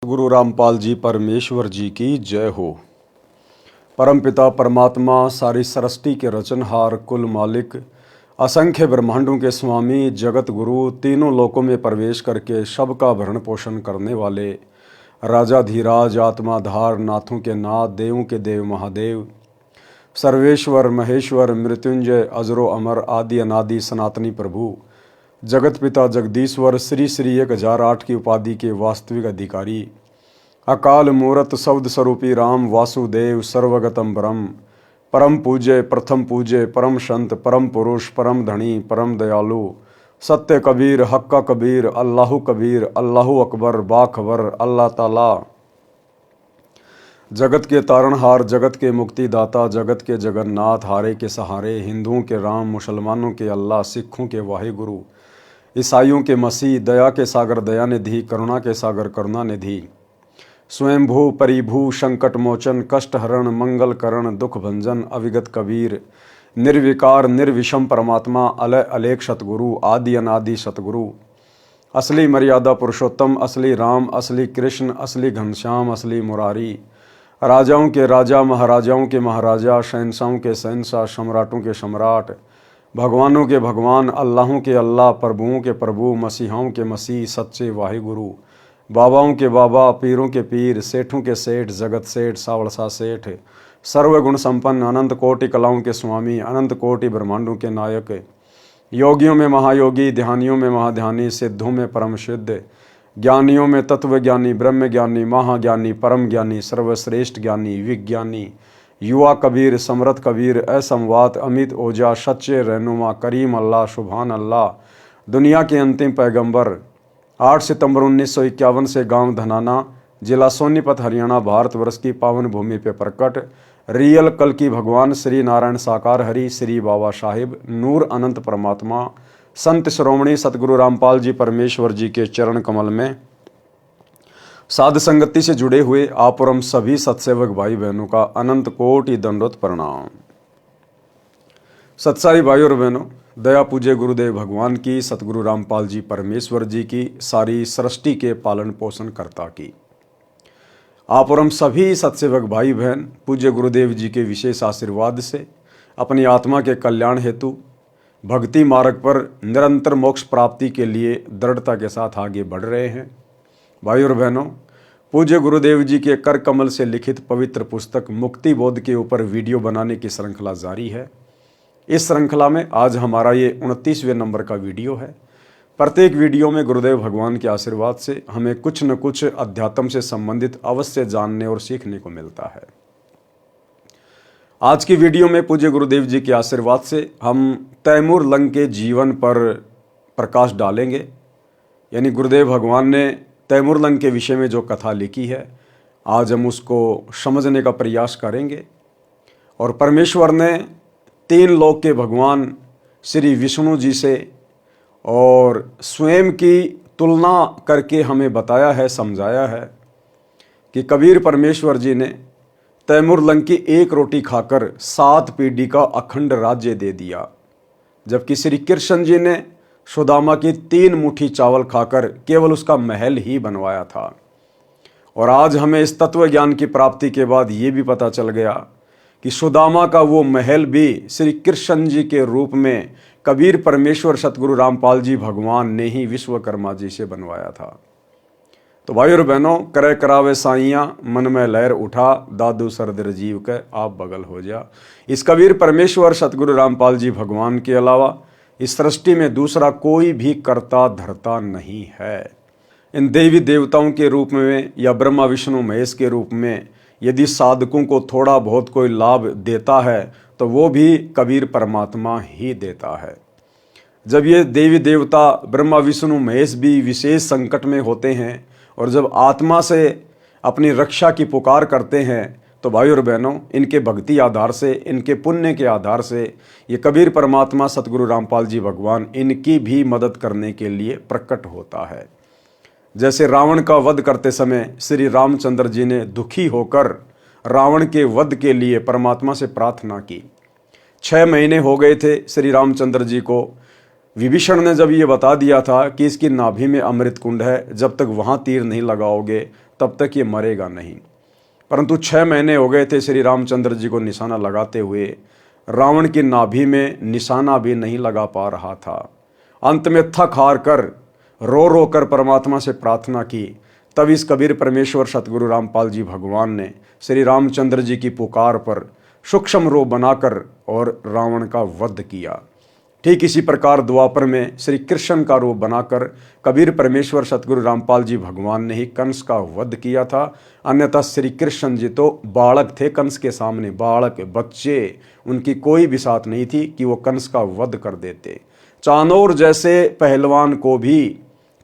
सतगुरु रामपाल जी परमेश्वर जी की जय हो। परमपिता परमात्मा सारी सृष्टि के रचनहार, कुल मालिक, असंख्य ब्रह्मांडों के स्वामी, जगत गुरु, तीनों लोकों में प्रवेश करके सबका भरण पोषण करने वाले राजाधीराज, आत्माधार, नाथों के नाथ, देवों के देव महादेव, सर्वेश्वर महेश्वर, मृत्युंजय, अजरो अमर, आदि अनादि सनातनी प्रभु, जगत पिता जगदीश्वर, श्री श्री 1008 की उपाधि के वास्तविक अधिकारी, अकाल मूरत शब्द स्वरूपी राम वासुदेव, सर्वगतम ब्रह्म, परम पूज्य, प्रथम पूज्य, परम संत, परम पुरुष, परम धनी, परम दयालु, सत्य कबीर, हक्का कबीर, अल्लाहु कबीर, अल्लाहु अकबर, बाखबर, अल्लाह ताला, जगत के तारणहार, जगत के मुक्तिदाता, जगत के जगन्नाथ, हारे के सहारे, हिंदुओं के राम, मुसलमानों के अल्लाह, सिखों के वाहिगुरु, ईसाइयों के मसीह, दया के सागर दया निधि, करुणा के सागर करुणा निधि, स्वयंभू परिभू, संकट मोचन, कष्ट हरण, मंगल करण, दुख भंजन, अविगत कबीर, निर्विकार निर्विषम परमात्मा, अलय अलेख सतगुरु, आदि अनादि सतगुरु, असली मर्यादा पुरुषोत्तम, असली राम, असली कृष्ण, असली घनश्याम, असली मुरारी, राजाओं के राजा, महाराजाओं के महाराजा, शहंशाहों के शहंशाह, सम्राटों के सम्राट, भगवानों के भगवान, अल्लाहों के अल्लाह, प्रभुओं के प्रभु, मसीहाओं के मसीह, सच्चे वाहिगुरु, बाबाओं के बाबा, पीरों के पीर, सेठों के सेठ, जगत सेठ, सावड़सा सेठ, सर्वगुण संपन्न, अनंत कोटि कलाओं के स्वामी, अनंत कोटि ब्रह्मांडों के नायक, योगियों में महायोगी, ध्यानियों में महाध्यानी, सिद्धों में परम सिद्ध, ज्ञानियों में तत्व ज्ञानी, ब्रह्म ज्ञानी, महाज्ञानी, परम ज्ञानी, सर्वश्रेष्ठ ज्ञानी, विज्ञानी, युवा कबीर, समरथ कबीर, असमवात, अमित ओजा, सच्चे रहनुमा, करीम अल्लाह, सुभान अल्लाह, दुनिया के अंतिम पैगंबर, 8 सितंबर 1951 से गांव धनाना, जिला सोनीपत, हरियाणा, भारतवर्ष की पावन भूमि पे प्रकट रियल कल की भगवान श्री नारायण साकार हरि, श्री बाबा साहिब, नूर अनंत परमात्मा, संत श्रोमणी सतगुरु रामपाल जी परमेश्वर जी के चरण कमल में साध संगति से जुड़े हुए आप और हम सभी सत्सेवक भाई बहनों का अनंत कोटि दंडोत प्रणाम। सत्साई भाई और बहनों, दया पूज्य गुरुदेव भगवान की, सतगुरु रामपाल जी परमेश्वर जी की, सारी सृष्टि के पालन पोषण कर्ता की, आप और हम सभी सत्सेवक भाई बहन पूज्य गुरुदेव जी के विशेष आशीर्वाद से अपनी आत्मा के कल्याण हेतु भक्ति मार्ग पर निरंतर मोक्ष प्राप्ति के लिए दृढ़ता के साथ आगे बढ़ रहे हैं। भाई और बहनों, पूज्य गुरुदेव जी के कर कमल से लिखित पवित्र पुस्तक मुक्ति बोध के ऊपर वीडियो बनाने की श्रृंखला जारी है। इस श्रृंखला में आज हमारा ये 29वें नंबर का वीडियो है। प्रत्येक वीडियो में गुरुदेव भगवान के आशीर्वाद से हमें कुछ न कुछ अध्यात्म से संबंधित अवश्य जानने और सीखने को मिलता है। आज की वीडियो में पूज्य गुरुदेव जी के आशीर्वाद से हम तैमूर लंग के जीवन पर प्रकाश डालेंगे। यानी गुरुदेव भगवान ने तैमूर लंग के विषय में जो कथा लिखी है, आज हम उसको समझने का प्रयास करेंगे। और परमेश्वर ने 3 लोक के भगवान श्री विष्णु जी से और स्वयं की तुलना करके हमें बताया है, समझाया है कि कबीर परमेश्वर जी ने तैमूर लंग की 1 रोटी खाकर 7 पीढ़ी का अखंड राज्य दे दिया, जबकि श्री कृष्ण जी ने सुदामा की 3 मुट्ठी चावल खाकर केवल उसका महल ही बनवाया था। और आज हमें इस तत्व ज्ञान की प्राप्ति के बाद ये भी पता चल गया कि सुदामा का वो महल भी श्री कृष्ण जी के रूप में कबीर परमेश्वर सतगुरु रामपाल जी भगवान ने ही विश्वकर्मा जी से बनवाया था। तो भाई और बहनों, करे करावे साइयाँ, मन में लहर उठा, दादू सरदर जीव के आप बगल हो जा। इस कबीर परमेश्वर सतगुरु रामपाल जी भगवान के अलावा इस सृष्टि में दूसरा कोई भी कर्ता धर्ता नहीं है। इन देवी देवताओं के रूप में या ब्रह्मा विष्णु महेश के रूप में यदि साधकों को थोड़ा बहुत कोई लाभ देता है तो वो भी कबीर परमात्मा ही देता है। जब ये देवी देवता ब्रह्मा विष्णु महेश भी विशेष संकट में होते हैं और जब आत्मा से अपनी रक्षा की पुकार करते हैं तो भाई और बहनों, इनके भक्ति आधार से, इनके पुण्य के आधार से ये कबीर परमात्मा सतगुरु रामपाल जी भगवान इनकी भी मदद करने के लिए प्रकट होता है। जैसे रावण का वध करते समय श्री रामचंद्र जी ने दुखी होकर रावण के वध के लिए परमात्मा से प्रार्थना की। 6 महीने हो गए थे श्री रामचंद्र जी को। विभीषण ने जब ये बता दिया था कि इसकी नाभि में अमृत कुंड है, जब तक वहाँ तीर नहीं लगाओगे तब तक ये मरेगा नहीं। परंतु 6 महीने हो गए थे श्री रामचंद्र जी को निशाना लगाते हुए, रावण की नाभि में निशाना भी नहीं लगा पा रहा था। अंत में थक हार कर रो रो कर परमात्मा से प्रार्थना की। तब इस कबीर परमेश्वर सतगुरु रामपाल जी भगवान ने श्री रामचंद्र जी की पुकार पर सूक्ष्म रूप बनाकर और रावण का वध किया। ठीक इसी प्रकार द्वापर में श्री कृष्ण का रूप बनाकर कबीर परमेश्वर सतगुरु रामपाल जी भगवान ने ही कंस का वध किया था। अन्यथा श्री कृष्ण जी तो बालक थे, कंस के सामने बालक बच्चे, उनकी कोई भी साथ नहीं थी कि वो कंस का वध कर देते। चाणोर जैसे पहलवान को भी,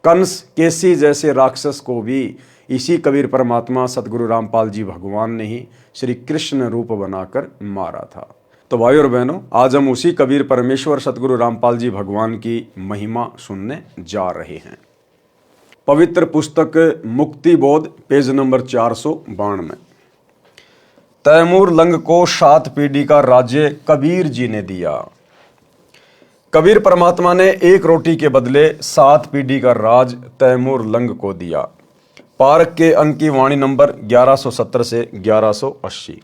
कंस केसी जैसे राक्षस को भी इसी कबीर परमात्मा सतगुरु रामपाल जी भगवान ने ही श्री कृष्ण रूप बनाकर मारा था। तो भाई और बहनों, आज हम उसी कबीर परमेश्वर सतगुरु रामपाल जी भगवान की महिमा सुनने जा रहे हैं। पवित्र पुस्तक मुक्ति बोध पेज नंबर 492। तैमूर लंग को 7 पीढ़ी का राज्य कबीर जी ने दिया। कबीर परमात्मा ने 1 रोटी के बदले 7 पीढ़ी का राज तैमूर लंग को दिया। पारक के अंक की वाणी नंबर 1170 से 1180।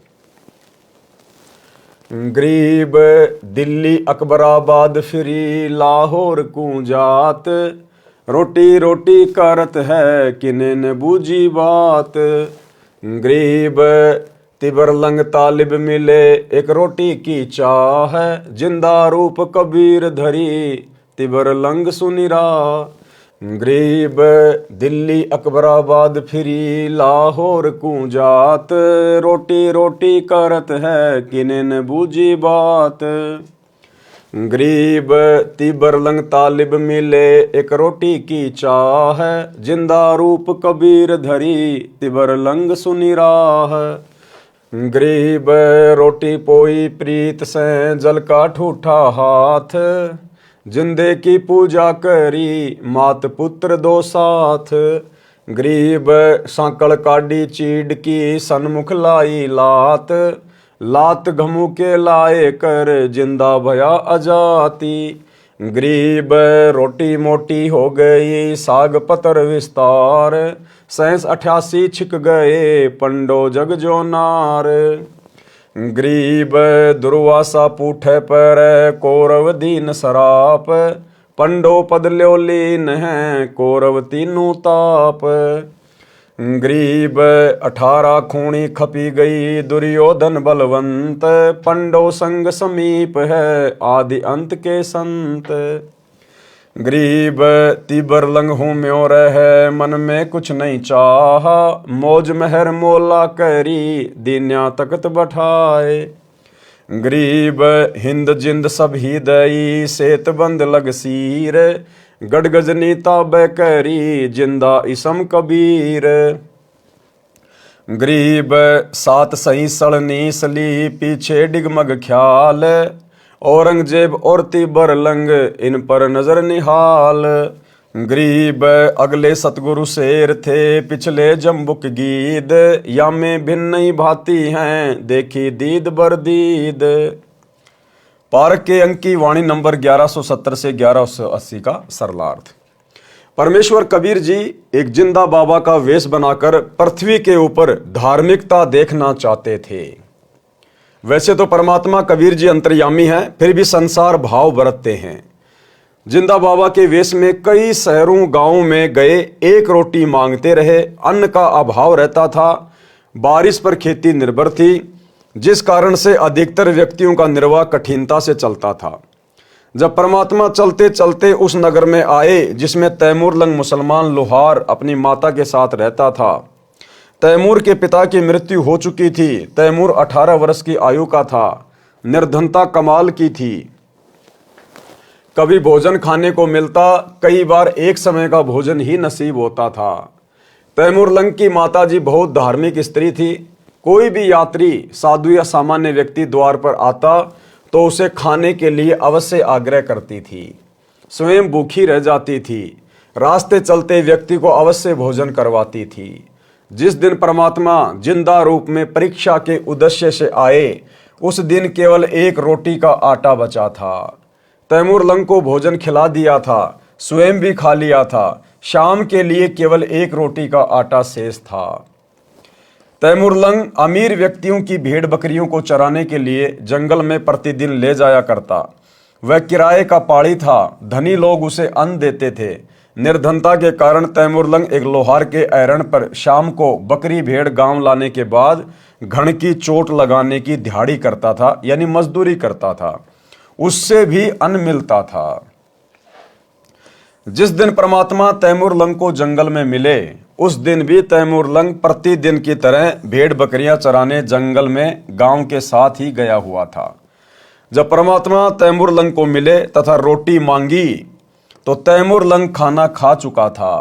गरीब दिल्ली अकबराबाद फिरी लाहौर कूंजात, रोटी रोटी करत है किने न बूझी बात। गरीब तिबर लंग तालिब मिले एक रोटी की चाह, जिंदा रूप कबीर धरी तिबर लंग सुनिरा। गरीब दिल्ली अकबराबाद फिरी लाहौर कूंजात, रोटी रोटी करत है किने न बूझी बात। गरीब तिबर लंग तालिब मिले एक रोटी की चाह, जिंदा रूप कबीर धरी तिबर लंग सुनी राह। गरीब रोटी पोई प्रीत से जल का ठूठा हाथ, जिंदे की पूजा करी मात पुत्र दो साथ। गरीब सांकड़ काडी चीड़ की सन्मुख लाई लात, लात घमू के लाए कर जिंदा भया अजाती। गरीब रोटी मोटी हो गई साग पतर विस्तार, 87 छिक गए पंडो जग जो नार। गरीब दुर्वासा पूठे पर कौरव दीन सराप, पंडो पद ल्यो लीन है कौरव तीनों ताप। गरीब 18 खूणी खपी गई दुर्योधन बलवंत, पंडो संग समीप है आदि अंत के संत। गरीब तिबर लंग हूँ म्यों रह मन में कुछ नहीं चाहा, मौज मेहर मोला करी दीन्या तकत बैठाए। गरीब हिंद जिंद सब ही दई सेत बंद लग सीर, गड़गजनी ताबे करी जिंदा इसम कबीर। गरीब 7 सही सड़नी सली पीछे डिगमग ख्याल, औरंगजेब और तिबर लंग इन पर नजर निहाल। गरीब अगले सतगुरु शेर थे पिछले जम्बुक गीद, या में भिन्न भांति हैं देखी दीद बरदीद। पारक के अंक की वाणी नंबर 1170 से 1180 का सरलार्थ। परमेश्वर कबीर जी एक जिंदा बाबा का वेश बनाकर पृथ्वी के ऊपर धार्मिकता देखना चाहते थे। वैसे तो परमात्मा कबीर जी अंतर्यामी हैं, फिर भी संसार भाव बरतते हैं। जिंदा बाबा के वेश में कई शहरों गांवों में गए, 1 रोटी मांगते रहे। अन्न का अभाव रहता था, बारिश पर खेती निर्भर थी, जिस कारण से अधिकतर व्यक्तियों का निर्वाह कठिनता से चलता था। जब परमात्मा चलते चलते उस नगर में आए जिसमें तैमूर लंग मुसलमान लोहार अपनी माता के साथ रहता था। तैमूर के पिता की मृत्यु हो चुकी थी। तैमूर 18 वर्ष की आयु का था। निर्धनता कमाल की थी। कभी भोजन खाने को मिलता, कई बार एक समय का भोजन ही नसीब होता था। तैमूर लंग की माताजी बहुत धार्मिक स्त्री थी। कोई भी यात्री, साधु या सामान्य व्यक्ति द्वार पर आता तो उसे खाने के लिए अवश्य आग्रह करती थी। स्वयं भूखी रह जाती थी। रास्ते चलते व्यक्ति को अवश्य भोजन करवाती थी। जिस दिन परमात्मा जिंदा रूप में परीक्षा के उद्देश्य से आए, उस दिन केवल 1 रोटी का आटा बचा था। तैमूर लंग को भोजन खिला दिया था। स्वयं भी खा लिया था। शाम के लिए केवल एक रोटी का आटा शेष था। तैमूरलंग अमीर व्यक्तियों की भेड़ बकरियों को चराने के लिए जंगल में प्रतिदिन ले जाया करता। वह किराए का पाड़ी था। धनी लोग उसे अन्न देते थे। निर्धनता के कारण तैमूरलंग एक लोहार के ऐरण पर शाम को बकरी भेड़ गांव लाने के बाद घण की चोट लगाने की दिहाड़ी करता था, यानी मजदूरी करता था। उससे भी अन्न मिलता था। जिस दिन परमात्मा तैमूरलंग को जंगल में मिले, उस दिन भी तैमूरलंग प्रतिदिन की तरह भेड़ बकरियां चराने जंगल में गांव के साथ ही गया हुआ था। जब परमात्मा तैमूरलंग को मिले तथा रोटी मांगी तो तैमूरलंग खाना खा चुका था।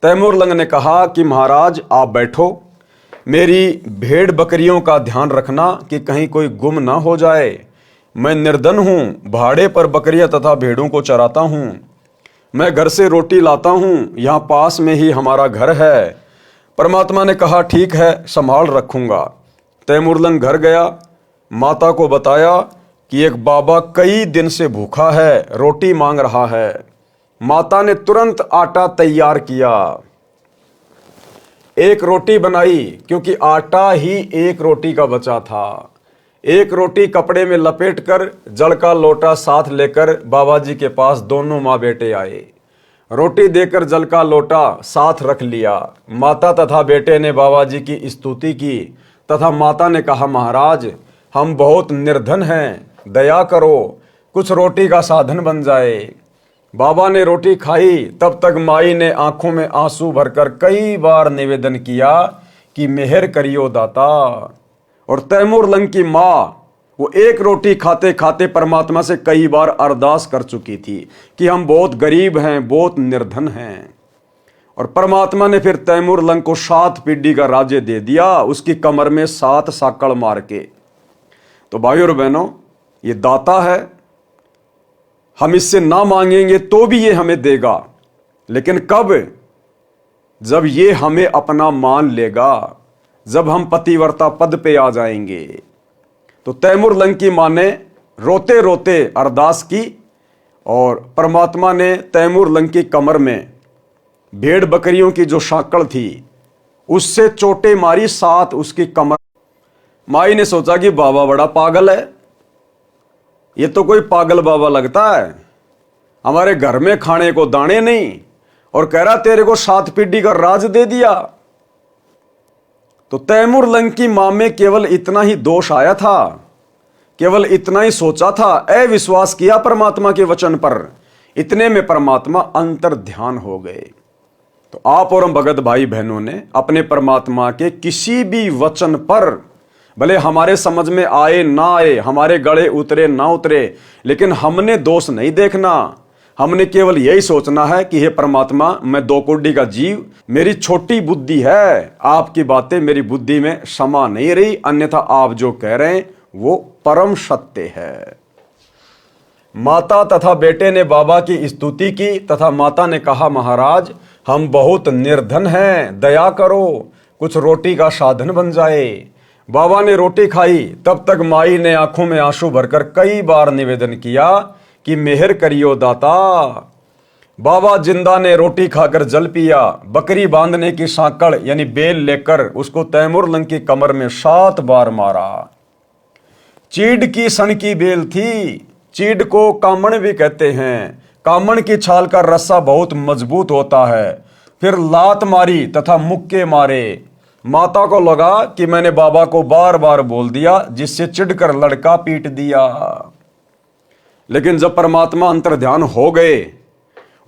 तैमूरलंग ने कहा कि महाराज आप बैठो, मेरी भेड़ बकरियों का ध्यान रखना कि कहीं कोई गुम ना हो जाए। मैं निर्धन हूँ, भाड़े पर बकरियां तथा भेड़ों को चराता हूँ। मैं घर से रोटी लाता हूँ, यहाँ पास में ही हमारा घर है। परमात्मा ने कहा ठीक है, संभाल रखूँगा। तैमूरलंग घर गया, माता को बताया कि एक बाबा कई दिन से भूखा है, रोटी मांग रहा है। माता ने तुरंत आटा तैयार किया, एक रोटी बनाई, क्योंकि आटा ही एक रोटी का बचा था। एक रोटी कपड़े में लपेटकर जल का लोटा साथ लेकर बाबा जी के पास दोनों माँ बेटे आए। रोटी देकर जल का लोटा साथ रख लिया। माता तथा बेटे ने बाबा जी की स्तुति की तथा माता ने कहा महाराज हम बहुत निर्धन हैं, दया करो, कुछ रोटी का साधन बन जाए। बाबा ने रोटी खाई, तब तक माई ने आंखों में आंसू भरकर कई बार निवेदन किया कि मेहर करियो दाता। और तैमूरलंग की माँ वो एक रोटी खाते खाते परमात्मा से कई बार अरदास कर चुकी थी कि हम बहुत गरीब हैं, बहुत निर्धन हैं। और परमात्मा ने फिर तैमूरलंग को 7 पीढ़ी का राज्य दे दिया, उसकी कमर में 7 साकड़ मार के। तो भाइयों और बहनों, ये दाता है, हम इससे ना मांगेंगे तो भी ये हमें देगा, लेकिन कब? जब ये हमें अपना मान लेगा, जब हम पतिव्रता पद पे आ जाएंगे। तो तैमूरलंग की मां ने रोते रोते अरदास की और परमात्मा ने तैमूरलंग की कमर में भेड़ बकरियों की जो साकड़ थी उससे चोटें मारी 7 उसकी कमर। माई ने सोचा कि बाबा बड़ा पागल है, ये तो कोई पागल बाबा लगता है, हमारे घर में खाने को दाने नहीं और कह रहा तेरे को 7 पीढ़ी का राज दे दिया। तो तैमूरलंग की मां में केवल इतना ही दोष आया था, केवल इतना ही सोचा था, अविश्वास किया परमात्मा के वचन पर। इतने में परमात्मा अंतर ध्यान हो गए। तो आप और हम भगत भाई बहनों ने अपने परमात्मा के किसी भी वचन पर, भले हमारे समझ में आए ना आए, हमारे गले उतरे ना उतरे, लेकिन हमने दोष नहीं देखना। हमने केवल यही सोचना है कि हे परमात्मा, मैं 2 कौड़ी का जीव, मेरी छोटी बुद्धि है, आपकी बातें मेरी बुद्धि में समा नहीं रही, अन्यथा आप जो कह रहे हैं वो परम सत्य है। माता तथा बेटे ने बाबा की स्तुति की तथा माता ने कहा महाराज हम बहुत निर्धन हैं, दया करो, कुछ रोटी का साधन बन जाए। बाबा ने रोटी खाई, तब तक माई ने आंखों में आंसू भरकर कई बार निवेदन किया कि मेहर करियो दाता। बाबा जिंदा ने रोटी खाकर जल पिया। बकरी बांधने की साकड़ यानी बेल लेकर उसको तैमूरलंग की कमर में 7 बार मारा। चीड़ की सन की बेल थी, चीड़ को कामण भी कहते हैं। कामण की छाल का रस्सा बहुत मजबूत होता है। फिर लात मारी तथा मुक्के मारे। माता को लगा कि मैंने बाबा को बार बार बोल दिया, जिससे चिढ़कर लड़का पीट दिया। लेकिन जब परमात्मा अंतर ध्यान हो गए,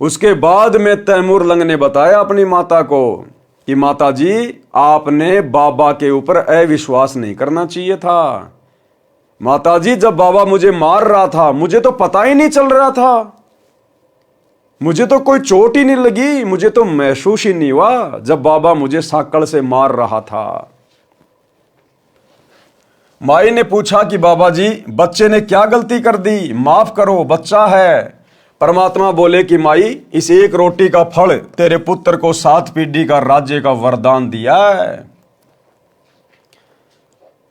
उसके बाद में तैमूरलंग ने बताया अपनी माता को कि माता जी आपने बाबा के ऊपर अविश्वास नहीं करना चाहिए था। माता जी जब बाबा मुझे मार रहा था मुझे तो पता ही नहीं चल रहा था, मुझे तो कोई चोट ही नहीं लगी, मुझे तो महसूस ही नहीं हुआ जब बाबा मुझे साकड़ से मार रहा था। माई ने पूछा कि बाबा जी बच्चे ने क्या गलती कर दी, माफ करो, बच्चा है। परमात्मा बोले कि माई इस एक रोटी का फल तेरे पुत्र को 7 पीढ़ी का राज्य का वरदान दिया है।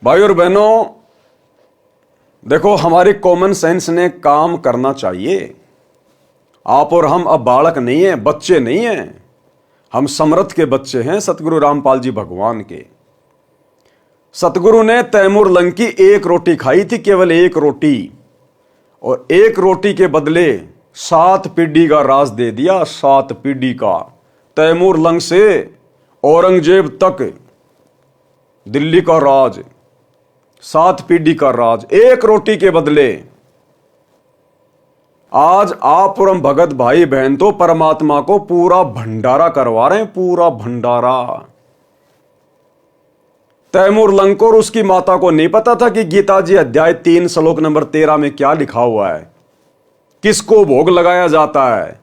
भाई और बहनों देखो, हमारे कॉमन सेंस ने काम करना चाहिए। आप और हम अब बालक नहीं हैं, बच्चे नहीं हैं, हम समर्थ के बच्चे हैं सतगुरु रामपाल जी भगवान के। सतगुरु ने तैमूर लंग की एक रोटी खाई थी, केवल एक रोटी, और एक रोटी के बदले 7 पीढ़ी का राज दे दिया, 7 पीढ़ी का। तैमूर लंग से औरंगजेब तक दिल्ली का राज, 7 पीढ़ी का राज एक रोटी के बदले। आज आप और हम भगत भाई बहन तो परमात्मा को पूरा भंडारा करवा रहे हैं, पूरा भंडारा। तैमूर लंग को और उसकी माता को नहीं पता था कि गीता जी अध्याय 3 श्लोक नंबर 13 में क्या लिखा हुआ है, किसको भोग लगाया जाता है।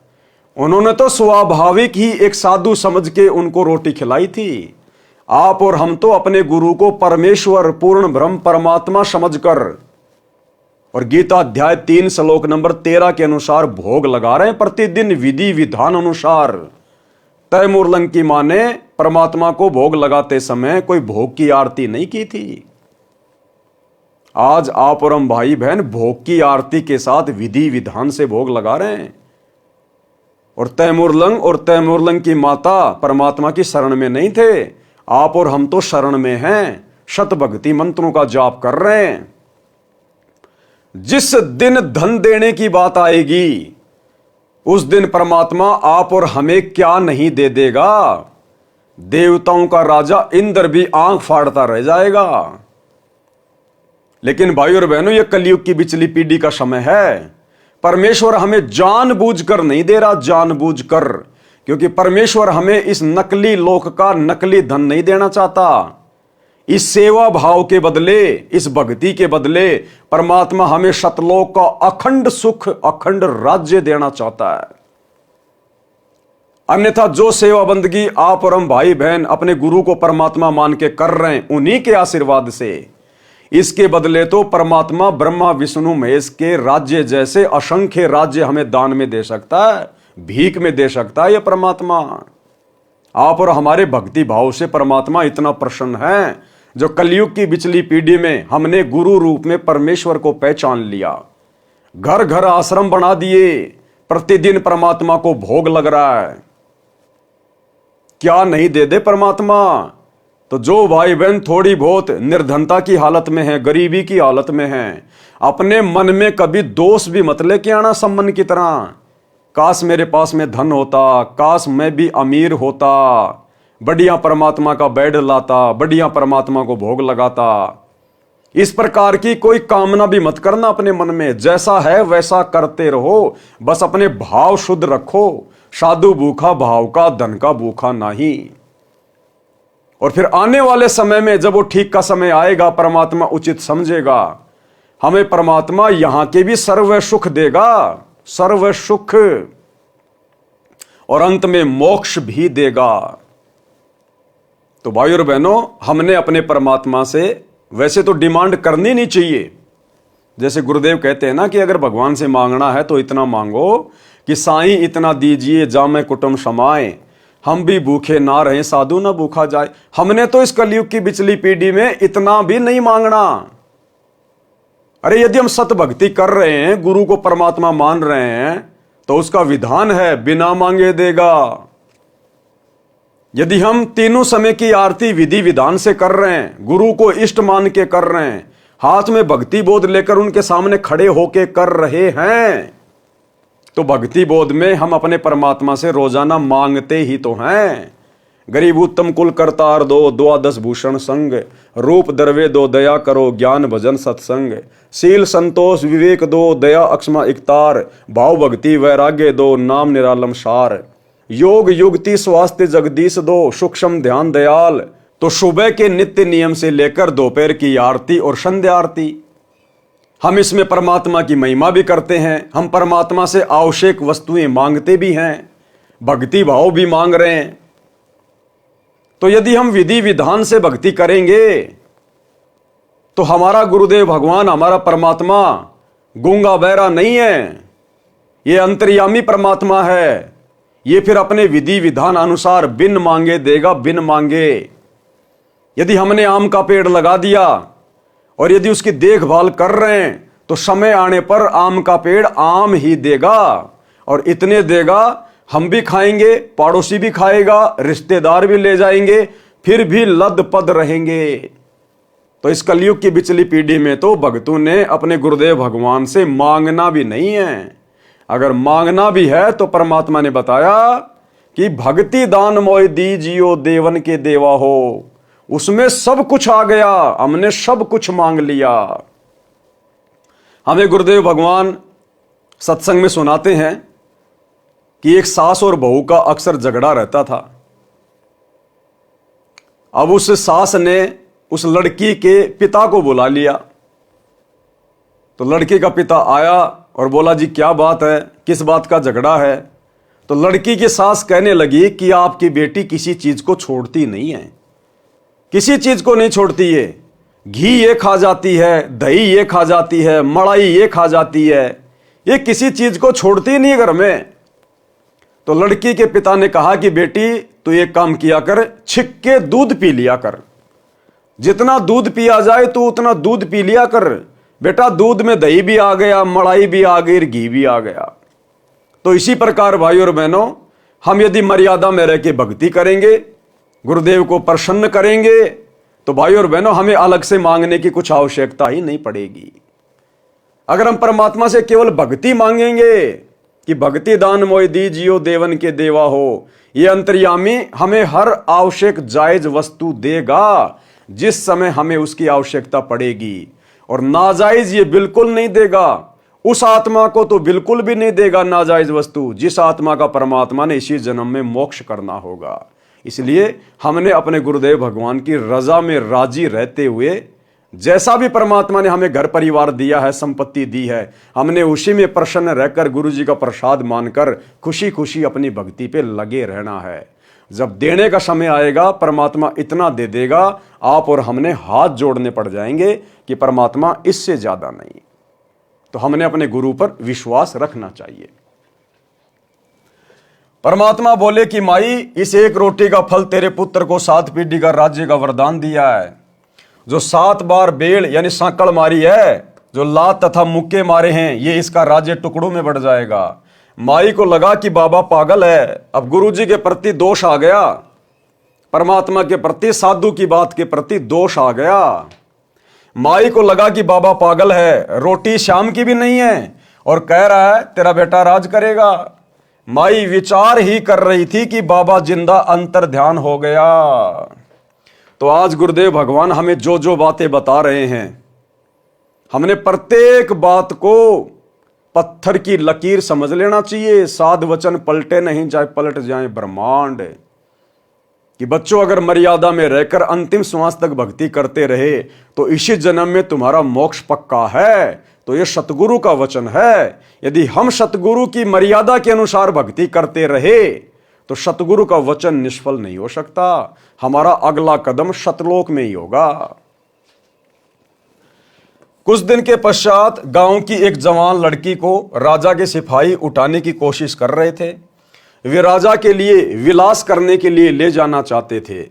उन्होंने तो स्वाभाविक ही एक साधु समझ के उनको रोटी खिलाई थी। आप और हम तो अपने गुरु को परमेश्वर, पूर्ण ब्रह्म, परमात्मा समझकर और गीता अध्याय 3 श्लोक नंबर 13 के अनुसार भोग लगा रहे हैं प्रतिदिन विधि विधान अनुसार। तैमूर लंग की मां ने परमात्मा को भोग लगाते समय कोई भोग की आरती नहीं की थी। आज आप और हम भाई बहन भोग की आरती के साथ विधि विधान से भोग लगा रहे हैं। और तैमूर लंग की माता परमात्मा की शरण में नहीं थे। आप और हम तो शरण में हैं, शत भक्ति मंत्रों का जाप कर रहे हैं। जिस दिन धन देने की बात आएगी उस दिन परमात्मा आप और हमें क्या नहीं दे देगा। देवताओं का राजा इंद्र भी आंख फाड़ता रह जाएगा। लेकिन भाई और बहनों, यह कलयुग की बिचली पीढ़ी का समय है। परमेश्वर हमें जानबूझकर नहीं दे रहा, जानबूझकर, क्योंकि परमेश्वर हमें इस नकली लोक का नकली धन नहीं देना चाहता। इस सेवा भाव के बदले, इस भक्ति के बदले परमात्मा हमें शतलोक का अखंड सुख, अखंड राज्य देना चाहता है। अन्यथा जो सेवा बंदगी आप और हम भाई बहन अपने गुरु को परमात्मा मान के कर रहे हैं उन्हीं के आशीर्वाद से, इसके बदले तो परमात्मा ब्रह्मा विष्णु महेश के राज्य जैसे असंख्य राज्य हमें दान में दे सकता है, भीख में दे सकता है। यह परमात्मा आप और हमारे भक्ति भाव से परमात्मा इतना प्रसन्न है, जो कलयुग की बिचली पीढ़ी में हमने गुरु रूप में परमेश्वर को पहचान लिया, घर घर आश्रम बना दिए, प्रतिदिन परमात्मा को भोग लग रहा है। क्या नहीं दे दे परमात्मा। तो जो भाई बहन थोड़ी बहुत निर्धनता की हालत में है, गरीबी की हालत में है, अपने मन में कभी दोष भी मत लेके आना सम्मान की तरह। काश मेरे पास में धन होता, काश मैं भी अमीर होता, बढ़िया परमात्मा का बेड लाता, बढ़िया परमात्मा को भोग लगाता। इस प्रकार की कोई कामना भी मत करना अपने मन में। जैसा है वैसा करते रहो, बस अपने भाव शुद्ध रखो। साधु भूखा भाव का, धन का भूखा नहीं। और फिर आने वाले समय में जब वो ठीक का समय आएगा, परमात्मा उचित समझेगा, हमें परमात्मा यहां के भी सर्व सुख देगा, सर्व सुख, और अंत में मोक्ष भी देगा। तो भाई और बहनों, हमने अपने परमात्मा से वैसे तो डिमांड करनी नहीं चाहिए। जैसे गुरुदेव कहते हैं ना कि अगर भगवान से मांगना है तो इतना मांगो कि साईं इतना दीजिए जामे कुटुंब समाए, हम भी भूखे ना रहें साधु ना भूखा जाए। हमने तो इस कलयुग की बिचली पीढ़ी में इतना भी नहीं मांगना। अरे यदि हम सत भक्ति कर रहे हैं, गुरु को परमात्मा मान रहे हैं, तो उसका विधान है बिना मांगे देगा। यदि हम तीनों समय की आरती विधि विधान से कर रहे हैं, गुरु को इष्ट मान के कर रहे हैं, हाथ में भक्ति बोध लेकर उनके सामने खड़े होके कर रहे हैं, तो भक्ति बोध में हम अपने परमात्मा से रोजाना मांगते ही तो हैं। गरीब उत्तम कुल करतार दो, द्वादश भूषण संग, रूप दरवे दो, दया करो ज्ञान भजन सत्संग, शील संतोष विवेक दो, दया अक्षमा इकतार, भाव भक्ति वैराग्य दो, नाम निरालम सार, योग युक्ति स्वास्थ्य जगदीश दो, सूक्ष्म ध्यान दयाल। तो सुबह के नित्य नियम से लेकर दोपहर की आरती और संध्या आरती, हम इसमें परमात्मा की महिमा भी करते हैं। हम परमात्मा से आवश्यक वस्तुएं मांगते भी हैं, भक्ति भाव भी मांग रहे हैं। तो यदि हम विधि विधान से भक्ति करेंगे तो हमारा गुरुदेव भगवान, हमारा परमात्मा गूंगा बहरा नहीं है, ये अंतर्यामी परमात्मा है। ये फिर अपने विधि विधान अनुसार बिन मांगे देगा, बिन मांगे। यदि हमने आम का पेड़ लगा दिया और यदि उसकी देखभाल कर रहे हैं तो समय आने पर आम का पेड़ आम ही देगा। और इतने देगा, हम भी खाएंगे, पड़ोसी भी खाएगा, रिश्तेदार भी ले जाएंगे, फिर भी लदपद रहेंगे। तो इस कलयुग की बिचली पीढ़ी में तो भक्तों ने अपने गुरुदेव भगवान से मांगना भी नहीं है। अगर मांगना भी है तो परमात्मा ने बताया कि भक्ति दान मोय दीजियो देवन के देवा हो, उसमें सब कुछ आ गया, हमने सब कुछ मांग लिया। हमें गुरुदेव भगवान सत्संग में सुनाते हैं कि एक सास और बहू का अक्सर झगड़ा रहता था। अब उस सास ने उस लड़की के पिता को बुला लिया। तो लड़की का पिता आया और बोला, जी क्या बात है, किस बात का झगड़ा है? तो लड़की की सास कहने लगी कि आपकी बेटी किसी चीज को छोड़ती नहीं है, किसी चीज को नहीं छोड़ती है। घी ये खा जाती है, दही ये खा जाती है, मलाई ये खा जाती है, ये किसी चीज को छोड़ती नहीं घर में। तो लड़की के पिता ने कहा कि बेटी तू एक काम किया कर, छिक के दूध पी लिया कर, जितना दूध पिया जाए तो उतना दूध पी लिया कर बेटा। दूध में दही भी आ गया, मलाई भी आ गई, घी भी आ गया। तो इसी प्रकार भाई और बहनों, हम यदि मर्यादा में रह के भक्ति करेंगे, गुरुदेव को प्रसन्न करेंगे, तो भाई और बहनों हमें अलग से मांगने की कुछ आवश्यकता ही नहीं पड़ेगी। अगर हम परमात्मा से केवल भक्ति मांगेंगे कि भक्ति दान मोय दीजियो देवन के देवा हो, ये अंतर्यामी हमें हर आवश्यक जायज वस्तु देगा जिस समय हमें उसकी आवश्यकता पड़ेगी, और नाजायज ये बिल्कुल नहीं देगा। उस आत्मा को तो बिल्कुल भी नहीं देगा नाजायज वस्तु जिस आत्मा का परमात्मा ने इसी जन्म में मोक्ष करना होगा। इसलिए हमने अपने गुरुदेव भगवान की रजा में राजी रहते हुए, जैसा भी परमात्मा ने हमें घर परिवार दिया है, संपत्ति दी है, हमने उसी में प्रसन्न रहकर गुरु जी का प्रसाद मानकर खुशी खुशी अपनी भक्ति पे लगे रहना है। जब देने का समय आएगा परमात्मा इतना दे देगा, आप और हमने हाथ जोड़ने पड़ जाएंगे कि परमात्मा इससे ज्यादा नहीं। तो हमने अपने गुरु पर विश्वास रखना चाहिए। परमात्मा बोले कि माई, इस एक रोटी का फल तेरे पुत्र को 7 पीढ़ी का राज्य का वरदान दिया है। जो 7 बार बेल यानी सांकड़ मारी है, जो लात तथा मुक्के मारे हैं, ये इसका राज्य टुकड़ों में बढ़ जाएगा। माई को लगा कि बाबा पागल है, अब गुरुजी के प्रति दोष आ गया, परमात्मा के प्रति, साधु की बात के प्रति दोष आ गया। माई को लगा कि बाबा पागल है, रोटी शाम की भी नहीं है और कह रहा है तेरा बेटा राज करेगा। माई विचार ही कर रही थी कि बाबा जिंदा अंतर ध्यान हो गया। तो आज गुरुदेव भगवान हमें जो जो बातें बता रहे हैं, हमने प्रत्येक बात को पत्थर की लकीर समझ लेना चाहिए। साध वचन पलटे नहीं, चाहे पलट जाए ब्रह्मांड। कि बच्चों, अगर मर्यादा में रहकर अंतिम श्वास तक भक्ति करते रहे तो इसी जन्म में तुम्हारा मोक्ष पक्का है। तो यह सतगुरु का वचन है। यदि हम सतगुरु की मर्यादा के अनुसार भक्ति करते रहे तो सतगुरु का वचन निष्फल नहीं हो सकता। हमारा अगला कदम सतलोक में ही होगा। कुछ दिन के पश्चात गांव की एक जवान लड़की को राजा के सिपाही उठाने की कोशिश कर रहे थे। वे राजा के लिए विलास करने के लिए ले जाना चाहते थे।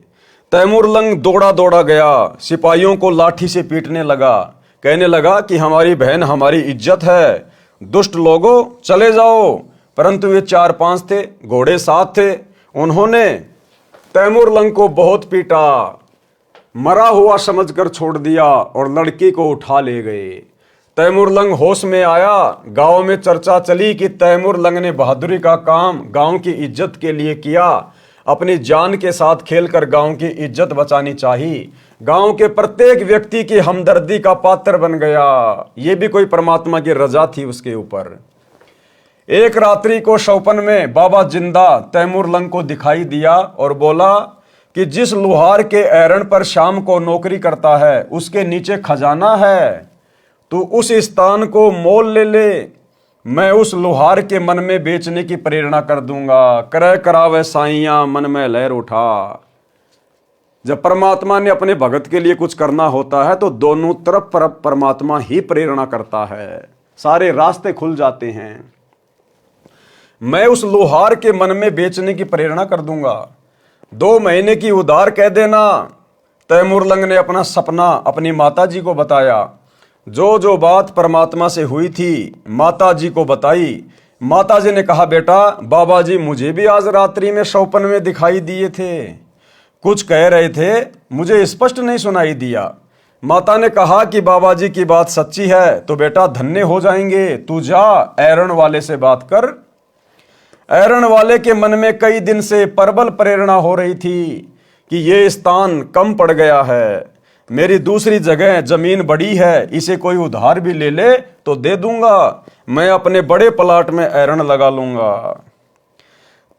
तैमूर लंग दौड़ा दौड़ा गया, सिपाहियों को लाठी से पीटने लगा, कहने लगा कि हमारी बहन हमारी इज्जत है, दुष्ट लोगों चले जाओ। परंतु वे 4-5 थे, घोड़े 7 थे। उन्होंने तैमूर लंग को बहुत पीटा, मरा हुआ समझकर छोड़ दिया और लड़की को उठा ले गए। तैमूर लंग होश में आया। गांव में चर्चा चली कि तैमूर लंग ने बहादुरी का काम गांव की इज्जत के लिए किया। अपनी जान के साथ खेलकर गांव की इज्जत बचानी चाहिए। गांव के प्रत्येक व्यक्ति की हमदर्दी का पात्र बन गया। ये भी कोई परमात्मा की रजा थी उसके ऊपर। एक रात्रि को सौपन में बाबा जिंदा तैमूर लंग को दिखाई दिया और बोला कि जिस लुहार के एरण पर शाम को नौकरी करता है उसके नीचे खजाना है, तू उस स्थान को मोल ले ले। मैं उस लुहार के मन में बेचने की प्रेरणा कर दूंगा। क्रय करावे साइयां मन में लहर उठा। जब परमात्मा ने अपने भगत के लिए कुछ करना होता है तो दोनों तरफ परमात्मा ही प्रेरणा करता है, सारे रास्ते खुल जाते हैं। मैं उस लोहार के मन में बेचने की प्रेरणा कर दूंगा, 2 महीने की उधार कह देना। तैमूर लंग ने अपना सपना अपनी माता जी को बताया। जो जो बात परमात्मा से हुई थी माता जी को बताई। माता जी ने कहा, बेटा बाबा जी मुझे भी आज रात्रि में स्वप्न में दिखाई दिए थे, कुछ कह रहे थे, मुझे स्पष्ट नहीं सुनाई दिया। माता ने कहा कि बाबा जी की बात सच्ची है तो बेटा धन्य हो जाएंगे, तू जा ऐरण वाले से बात कर। ऐरण वाले के मन में कई दिन से प्रबल प्रेरणा हो रही थी कि ये स्थान कम पड़ गया है, मेरी दूसरी जगह जमीन बड़ी है, इसे कोई उधार भी ले ले तो दे दूंगा, मैं अपने बड़े प्लाट में ऐरण लगा लूंगा।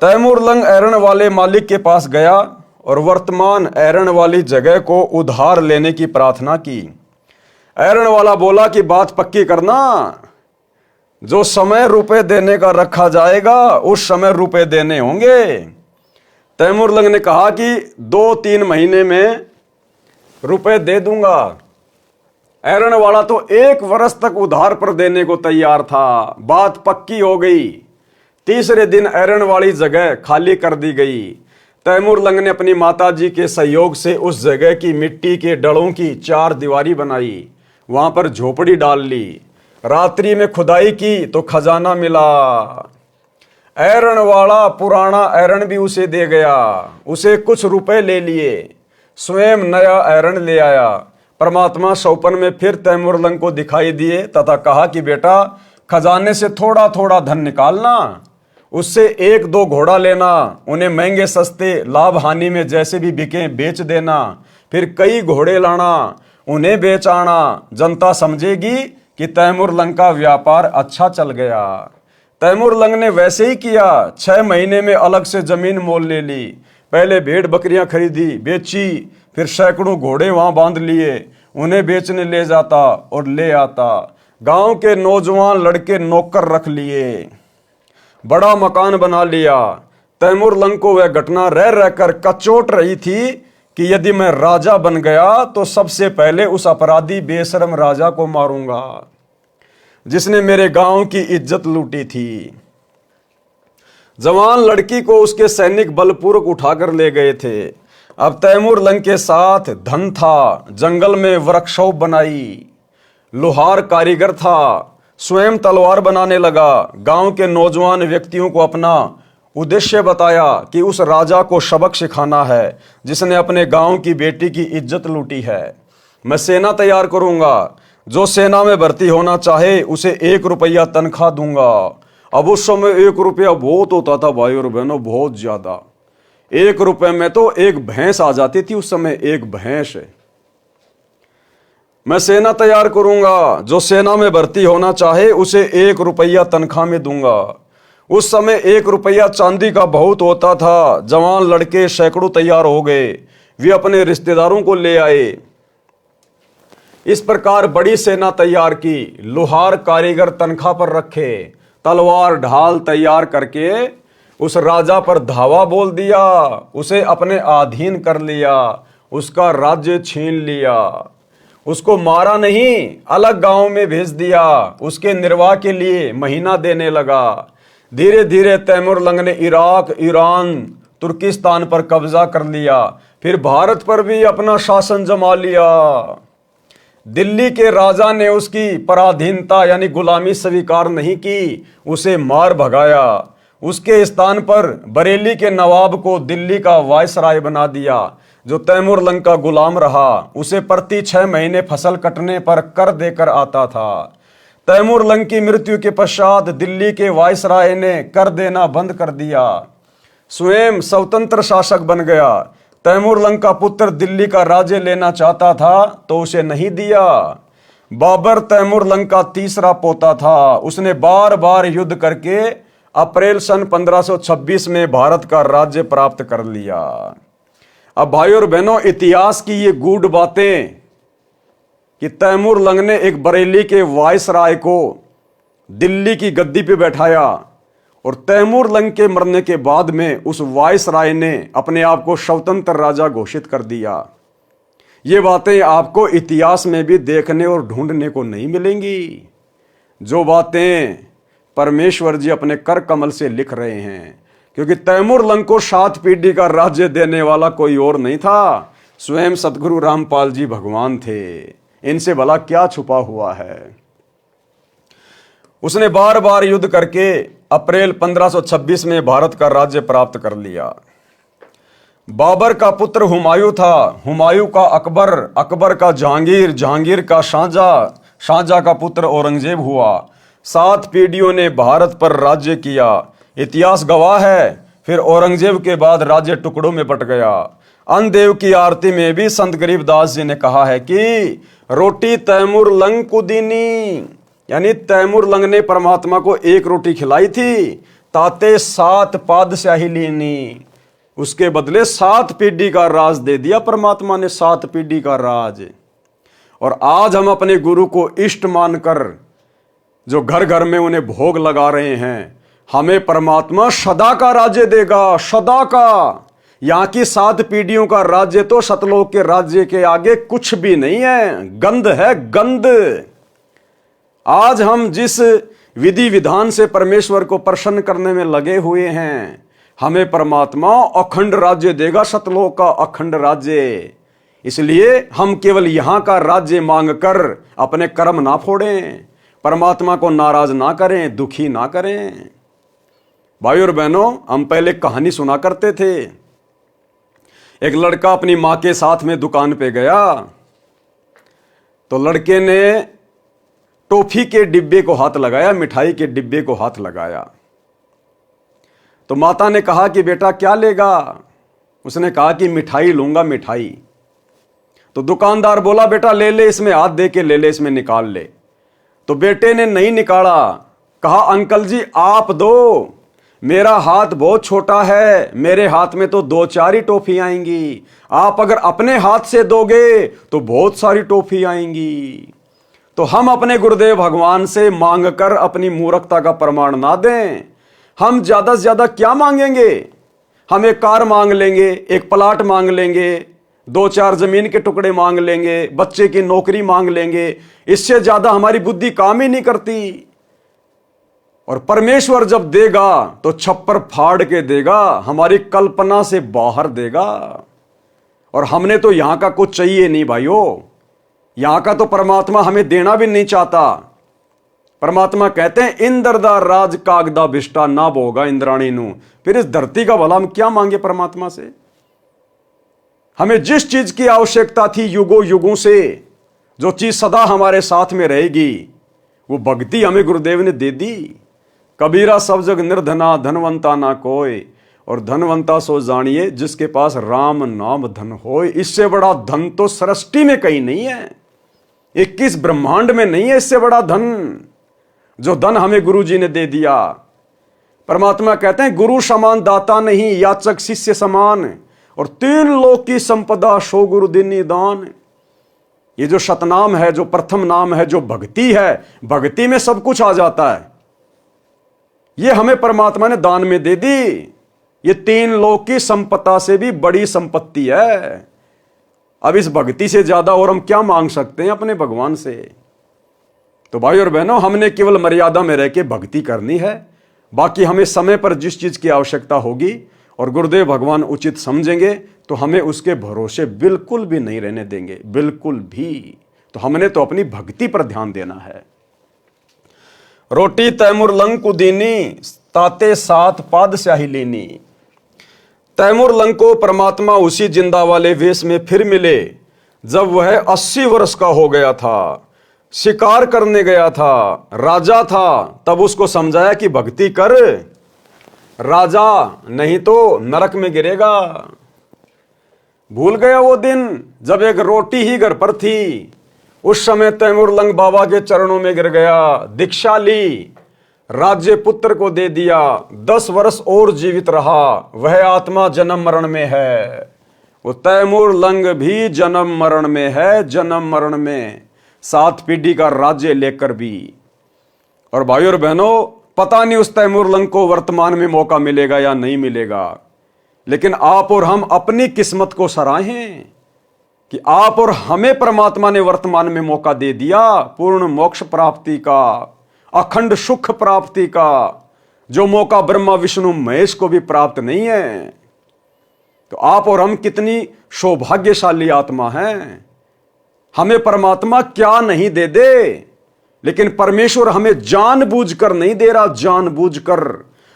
तैमूर लंग ऐरण वाले मालिक के पास गया और वर्तमान ऐरण वाली जगह को उधार लेने की प्रार्थना की। ऐरण वाला बोला कि बात पक्की करना, जो समय रुपए देने का रखा जाएगा उस समय रुपए देने होंगे। तैमूर लंग ने कहा कि 2-3 महीने में रुपए दे दूंगा। ऐरण वाला तो 1 वर्ष तक उधार पर देने को तैयार था। बात पक्की हो गई। तीसरे दिन ऐरण वाली जगह खाली कर दी गई। तैमूर लंग ने अपनी माताजी के सहयोग से उस जगह की मिट्टी के डलों की 4 दीवारी बनाई, वहां पर झोपड़ी डाल ली। रात्रि में खुदाई की तो खजाना मिला। ऐरण वाला पुराना ऐरण भी उसे दे गया, उसे कुछ रुपए ले लिए, स्वयं नया ऐरण ले आया। परमात्मा स्वप्न में फिर तैमूर लंग को दिखाई दिए तथा कहा कि बेटा खजाने से थोड़ा थोड़ा धन निकालना, उससे 1-2 घोड़ा लेना, उन्हें महंगे सस्ते लाभ हानि में जैसे भी बिके बेच देना, फिर कई घोड़े लाना, उन्हें बेच आना। जनता समझेगी कि तैमूर लंग का व्यापार अच्छा चल गया। तैमूर लंग ने वैसे ही किया। 6 महीने में अलग से जमीन मोल ले ली। पहले भेड़ बकरियां खरीदी, बेची, फिर सैकड़ों घोड़े वहां बांध लिए, उन्हें बेचने ले जाता और ले आता। गांव के नौजवान लड़के नौकर रख लिए, बड़ा मकान बना लिया। तैमूर लंग को वह घटना रह रहकर कचोट रही थी कि यदि मैं राजा बन गया तो सबसे पहले उस अपराधी बेशरम राजा को मारूंगा जिसने मेरे गांव की इज्जत लूटी थी। जवान लड़की को उसके सैनिक बलपूर्वक उठाकर ले गए थे। अब तैमूर लंग के साथ धन था, जंगल में वर्कशॉप बनाई, लोहार कारीगर था, स्वयं तलवार बनाने लगा। गांव के नौजवान व्यक्तियों को अपना उद्देश्य बताया कि उस राजा को सबक सिखाना है जिसने अपने गांव की बेटी की इज्जत लूटी है। मैं सेना तैयार करूंगा, जो सेना में भर्ती होना चाहे उसे 1 रुपया तनख्वाह दूंगा। अब उस समय 1 रुपया बहुत होता था भाई और बहनों, बहुत ज्यादा। 1 रुपये में तो एक भैंस आ जाती थी उस समय, एक भैंस। मैं सेना तैयार करूंगा, जो सेना में भर्ती होना चाहे उसे 1 रुपया तनख्वाह में दूंगा। उस समय 1 रुपया चांदी का बहुत होता था। जवान लड़के सैकड़ों तैयार हो गए, वे अपने रिश्तेदारों को ले आए। इस प्रकार बड़ी सेना तैयार की, लोहार कारीगर तनख्वाह पर रखे, तलवार ढाल तैयार करके उस राजा पर धावा बोल दिया, उसे अपने अधीन कर लिया, उसका राज्य छीन लिया। उसको मारा नहीं, अलग गांव में भेज दिया, उसके निर्वाह के लिए महीना देने लगा। धीरे धीरे तैमूर लंग ने इराक, ईरान, तुर्किस्तान पर कब्जा कर लिया, फिर भारत पर भी अपना शासन जमा लिया। दिल्ली के राजा ने उसकी पराधीनता यानी गुलामी स्वीकार नहीं की, उसे मार भगाया। उसके स्थान पर बरेली के नवाब को दिल्ली का वायसराय बना दिया, जो तैमूर लंग का गुलाम रहा। उसे प्रति 6 महीने फसल कटने पर कर देकर आता था। तैमूर लंग की मृत्यु के पश्चात दिल्ली के वायसराय ने कर देना बंद कर दिया, स्वयं स्वतंत्र शासक बन गया। तैमूर लंग का पुत्र दिल्ली का राज्य लेना चाहता था तो उसे नहीं दिया। बाबर तैमूर लंग का तीसरा पोता था। उसने बार बार युद्ध करके अप्रैल सन 1526 में भारत का राज्य प्राप्त कर लिया। अब भाई और बहनों, इतिहास की ये गूढ़ बातें कि तैमूर लंग ने एक बरेली के वायसराय को दिल्ली की गद्दी पे बैठाया और तैमूर लंग के मरने के बाद में उस वायसराय ने अपने आप को स्वतंत्र राजा घोषित कर दिया। ये बातें आपको इतिहास में भी देखने और ढूंढने को नहीं मिलेंगी। जो बातें परमेश्वर जी अपने कर कमल से लिख रहे हैं, क्योंकि तैमूर लंग को 7 पीढ़ी का राज्य देने वाला कोई और नहीं था, स्वयं सतगुरु रामपाल जी भगवान थे। इनसे भला क्या छुपा हुआ है। उसने बार बार युद्ध करके अप्रैल 1526 में भारत का राज्य प्राप्त कर लिया। बाबर का पुत्र हुमायूं था, हुमायूं का अकबर, अकबर का जहांगीर, जहांगीर का शाहजहां, शाहजहां का पुत्र औरंगजेब हुआ। 7 पीढ़ियों ने भारत पर राज्य किया। इतिहास गवाह है, फिर औरंगजेब के बाद राज्य टुकड़ों में बट गया। अन्नदेव की आरती में भी संत गरीबदास जी ने कहा है कि रोटी तैमूर लंग को दीनी, यानी तैमूर लंग ने परमात्मा को एक रोटी खिलाई थी, ताते 7 पातशाही लीनी, उसके बदले 7 पीढ़ी का राज दे दिया परमात्मा ने, 7 पीढ़ी का राज। और आज हम अपने गुरु को इष्ट मानकर जो घर घर में उन्हें भोग लगा रहे हैं, हमें परमात्मा सदा का राज्य देगा, सदा का। यहां की 7 पीढ़ियों का राज्य तो सतलोक के राज्य के आगे कुछ भी नहीं है, गंध है, गंध। आज हम जिस विधि विधान से परमेश्वर को प्रसन्न करने में लगे हुए हैं, हमें परमात्मा अखंड राज्य देगा, सतलोक का अखंड राज्य। इसलिए हम केवल यहां का राज्य मांगकर अपने कर्म ना फोड़ें, परमात्मा को नाराज ना करें, दुखी ना करें। भाई और बहनों, हम पहले कहानी सुना करते थे। एक लड़का अपनी मां के साथ में दुकान पे गया, तो लड़के ने टॉफी के डिब्बे को हाथ लगाया, मिठाई के डिब्बे को हाथ लगाया। तो माता ने कहा कि बेटा क्या लेगा? उसने कहा कि मिठाई लूंगा, मिठाई। तो दुकानदार बोला बेटा ले ले, इसमें हाथ दे के ले ले, इसमें निकाल ले। तो बेटे ने नहीं निकाला, कहा अंकल जी आप दो, मेरा हाथ बहुत छोटा है, मेरे हाथ में तो 2-4 ही टॉफी आएंगी, आप अगर अपने हाथ से दोगे तो बहुत सारी टॉफी आएंगी। तो हम अपने गुरुदेव भगवान से मांगकर अपनी मूर्खता का प्रमाण ना दें। हम ज्यादा से ज्यादा क्या मांगेंगे? हम एक कार मांग लेंगे, एक प्लाट मांग लेंगे, 2-4 जमीन के टुकड़े मांग लेंगे, बच्चे की नौकरी मांग लेंगे। इससे ज्यादा हमारी बुद्धि काम ही नहीं करती। और परमेश्वर जब देगा तो छप्पर फाड़ के देगा, हमारी कल्पना से बाहर देगा। और हमने तो यहां का कुछ चाहिए नहीं भाइयों, यहां का तो परमात्मा हमें देना भी नहीं चाहता। परमात्मा कहते हैं इंद्रदा राज कागदा भिष्टा ना भोगा इंद्राणी नु। फिर इस धरती का भला हम क्या मांगे परमात्मा से? हमें जिस चीज की आवश्यकता थी युगों युगों से, जो चीज सदा हमारे साथ में रहेगी, वो भक्ति हमें गुरुदेव ने दे दी। कबीरा सब जग निर्धना धनवंता ना कोई, और धनवंता सो जानिए जिसके पास राम नाम धन होए। इससे बड़ा धन तो सृष्टि में कहीं नहीं है, 21 ब्रह्मांड में नहीं है इससे बड़ा धन, जो धन हमें गुरु जी ने दे दिया। परमात्मा कहते हैं गुरु समान दाता नहीं, याचक शिष्य समान, और 3 लोक की संपदा सो गुरु दीनी दान। ये जो सतनाम है, जो प्रथम नाम है, जो भक्ति है, भक्ति में सब कुछ आ जाता है। ये हमें परमात्मा ने दान में दे दी। ये 3 लोक की संपदा से भी बड़ी संपत्ति है। अब इस भक्ति से ज्यादा और हम क्या मांग सकते हैं अपने भगवान से? तो भाई और बहनों, हमने केवल मर्यादा में रह के भक्ति करनी है। बाकी हमें समय पर जिस चीज की आवश्यकता होगी और गुरुदेव भगवान उचित समझेंगे तो हमें उसके भरोसे बिल्कुल भी नहीं रहने देंगे, बिल्कुल भी। तो हमने तो अपनी भक्ति पर ध्यान देना है। रोटी तैमूर लंग को दीनी, ताते 7 पातशाही लीनी। तैमूर लंग को परमात्मा उसी जिंदा वाले वेश में फिर मिले जब वह 80 वर्ष का हो गया था, शिकार करने गया था, राजा था। तब उसको समझाया कि भक्ति कर राजा, नहीं तो नरक में गिरेगा। भूल गया वो दिन जब एक रोटी ही घर पर थी। उस समय तैमूर लंग बाबा के चरणों में गिर गया, दीक्षा ली, राज्य पुत्र को दे दिया। 10 वर्ष और जीवित रहा। वह आत्मा जन्म मरण में है, वो तैमूर लंग भी जन्म मरण में है, जन्म मरण में, 7 पीढ़ी का राज्य लेकर भी। और भाई और बहनों, पता नहीं उस तैमूर लंग को वर्तमान में मौका मिलेगा या नहीं मिलेगा, लेकिन आप और हम अपनी किस्मत को सराहें कि आप और हमें परमात्मा ने वर्तमान में मौका दे दिया पूर्ण मोक्ष प्राप्ति का, अखंड सुख प्राप्ति का, जो मौका ब्रह्मा विष्णु महेश को भी प्राप्त नहीं है। तो आप और हम कितनी सौभाग्यशाली आत्मा हैं। हमें परमात्मा क्या नहीं दे दे, लेकिन परमेश्वर हमें जानबूझकर नहीं दे रहा, जानबूझकर।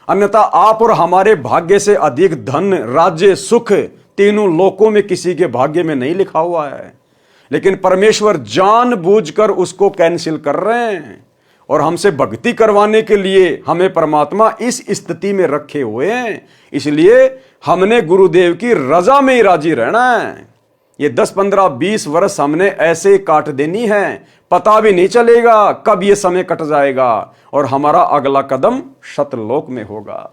अन्यथा आप और हमारे भाग्य से अधिक धन, राज्य, सुख तीनों लोकों में किसी के भाग्य में नहीं लिखा हुआ है, लेकिन परमेश्वर जानबूझकर उसको कैंसिल कर रहे हैं और हमसे भक्ति करवाने के लिए हमें परमात्मा इस स्थिति में रखे हुए हैं। इसलिए हमने गुरुदेव की रजा में ही राजी रहना है। ये 10, 15, 20 वर्ष हमने ऐसे ही काट देनी है, पता भी नहीं चलेगा कब ये समय कट जाएगा और हमारा अगला कदम सतलोक में होगा।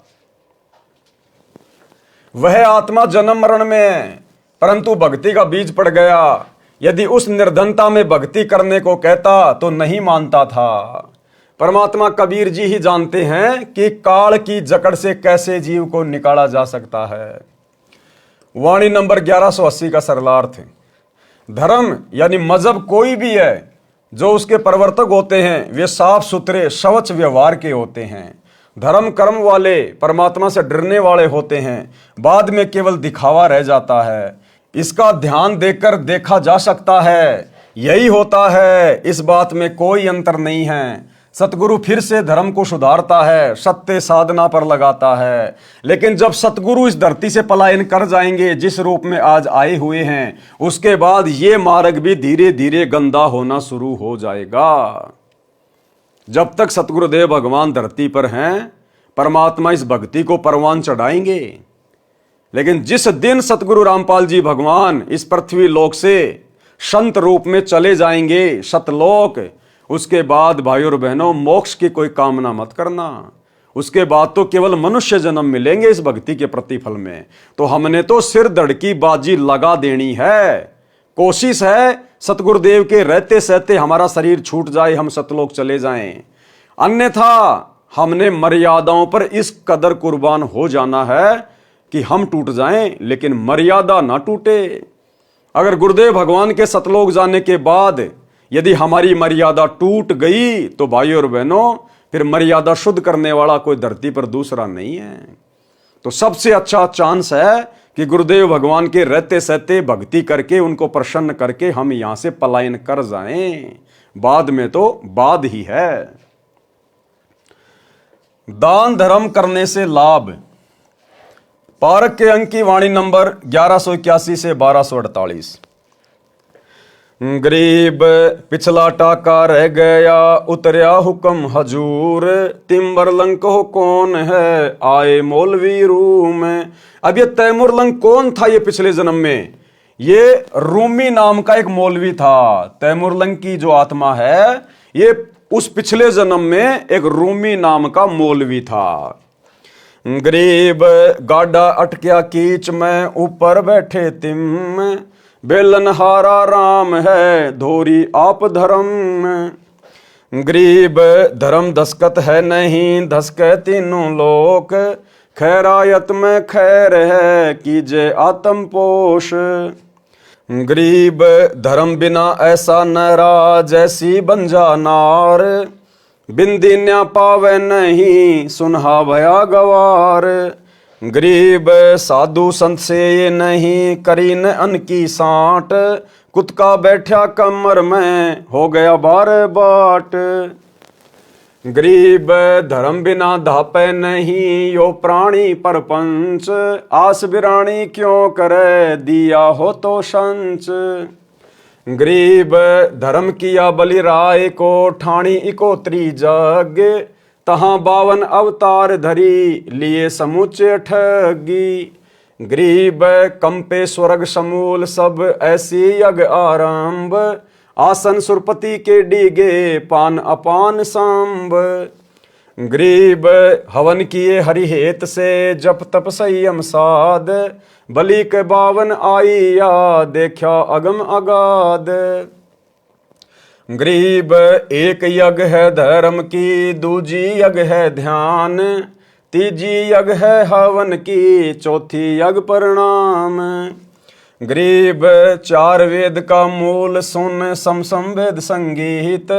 वह आत्मा जन्म मरण में है, परंतु भक्ति का बीज पड़ गया। यदि उस निर्धनता में भक्ति करने को कहता तो नहीं मानता था। परमात्मा कबीर जी ही जानते हैं कि काल की जकड़ से कैसे जीव को निकाला जा सकता है। वाणी नंबर 1180 का सरलार्थ। धर्म यानी मजहब कोई भी है, जो उसके प्रवर्तक होते हैं वे साफ सुथरे शवच व्यवहार के होते हैं। धर्म कर्म वाले परमात्मा से डरने वाले होते हैं, बाद में केवल दिखावा रह जाता है। इसका ध्यान देकर देखा जा सकता है, यही होता है, इस बात में कोई अंतर नहीं है। सतगुरु फिर से धर्म को सुधारता है, सत्य साधना पर लगाता है। लेकिन जब सतगुरु इस धरती से पलायन कर जाएंगे जिस रूप में आज आए हुए हैं, उसके बाद ये मार्ग भी धीरे धीरे गंदा होना शुरू हो जाएगा। जब तक सतगुरुदेव भगवान धरती पर हैं, परमात्मा इस भक्ति को परवान चढ़ाएंगे। लेकिन जिस दिन सतगुरु रामपाल जी भगवान इस पृथ्वी लोक से संत रूप में चले जाएंगे सतलोक, उसके बाद भाइयों और बहनों मोक्ष की कोई कामना मत करना। उसके बाद तो केवल मनुष्य जन्म मिलेंगे इस भक्ति के प्रतिफल में। तो हमने तो सिर धड़ की बाजी लगा देनी है। कोशिश है सतगुरुदेव के रहते सहते हमारा शरीर छूट जाए, हम सतलोक चले जाएं। अन्यथा हमने मर्यादाओं पर इस कदर कुर्बान हो जाना है कि हम टूट जाएं, लेकिन मर्यादा ना टूटे। अगर गुरुदेव भगवान के सतलोक जाने के बाद यदि हमारी मर्यादा टूट गई तो भाइयों और बहनों फिर मर्यादा शुद्ध करने वाला कोई धरती पर दूसरा नहीं है। तो सबसे अच्छा चांस है कि गुरुदेव भगवान के रहते सहते भक्ति करके उनको प्रसन्न करके हम यहां से पलायन कर जाएं। बाद में तो बाद ही है। दान धर्म करने से लाभ। पारक के अंक की वाणी नंबर 1181 से 1248। गरीब पिछला टाका रह गया, उतरया हुक्म हजूर, तिम्बरलंक हो कौन है, आए मौलवी रूम। अब ये तैमूरलंक कौन था? ये पिछले जन्म में ये रूमी नाम का एक मौलवी था। तैमूरलंक की जो आत्मा है ये उस पिछले जन्म में एक रूमी नाम का मौलवी था। गरीब गाड़ा अटकिया कीच में, ऊपर बैठे तिम, बेलनहारा राम है, धोरी आप धर्म। गरीब धर्म दस्कत है नहीं, धसके तीनों लोक, खैरायत में खैर है, कीजे आत्म पोष। गरीब धर्म बिना ऐसा नरा, जैसी बंजा नार, बिंदी न्या पावे नहीं, सुनहा भया गवार। गरीब साधु संत से ये नहीं, करी न अन की साट, कुत्का बैठा कमर में, हो गया बार बाट। गरीब धर्म बिना धापे नहीं, यो प्राणी परपंच, आस बिरानी क्यों करे, दिया हो तो संच। गरीब धर्म किया बलि राय को, ठाणी इकोत्री जग, तहां 52 अवतार धरी, लिए समूचे ठगी। गरीब कंपे स्वर्ग समूल, सब ऐसी यग आरंभ, आसन सुरपति के डीगे, पान अपान सांब। गरीब हवन किए हरिहेत से, जप तप संयम साध, बलि के 52 आईया, देखा अगम अगाध। गरीब एक यज्ञ है धर्म की, दूजी यज्ञ है ध्यान, तीजी यज्ञ है हवन की, चौथी यज्ञ प्रणाम। गरीब 4 वेद का मूल सुन, समसम वेद संगीत,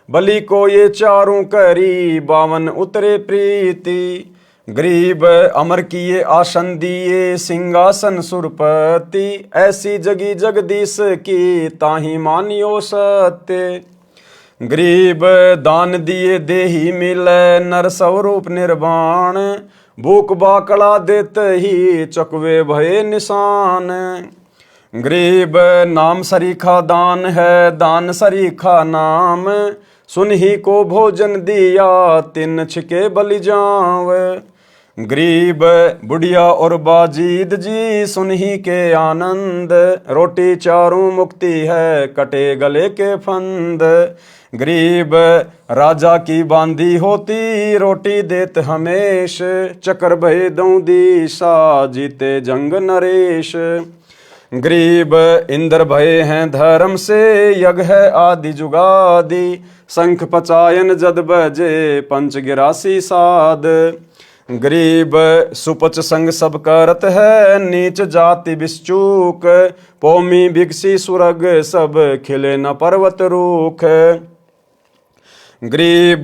बलि को ये चारों करी, 52 उतरे प्रीति। गरीब अमर किए आसन दिए, सिंहासन सुरपति, ऐसी जगी जगदीश की, ताही मानियो सत्य। गरीब दान दिए देही मिले नर स्वरूप निर्वाण, भूख बाकड़ा देते ही चकवे भये निशान। गरीब नाम सरीखा दान है दान सरीखा नाम, सुन ही को भोजन दिया तिन छिके बलि जाव। गरीब बुढ़िया और बाजीद जी सुन ही के आनंद, रोटी चारों मुक्ति है कटे गले के फंद। गरीब राजा की बांधी होती रोटी देत हमेश, चक्र भय दऊं दिशा जीते जंग नरेश। गरीब इंद्र भय हैं धर्म से यज्ञ है आदि जुगादि, शंख पचायन जद बजे पंच गिरासी साध। गरीब सुपच संग सब करत है नीच जाति बिश्चूक, पौमी भिक्षी सुरग सब खिले न पर्वत रूख। गरीब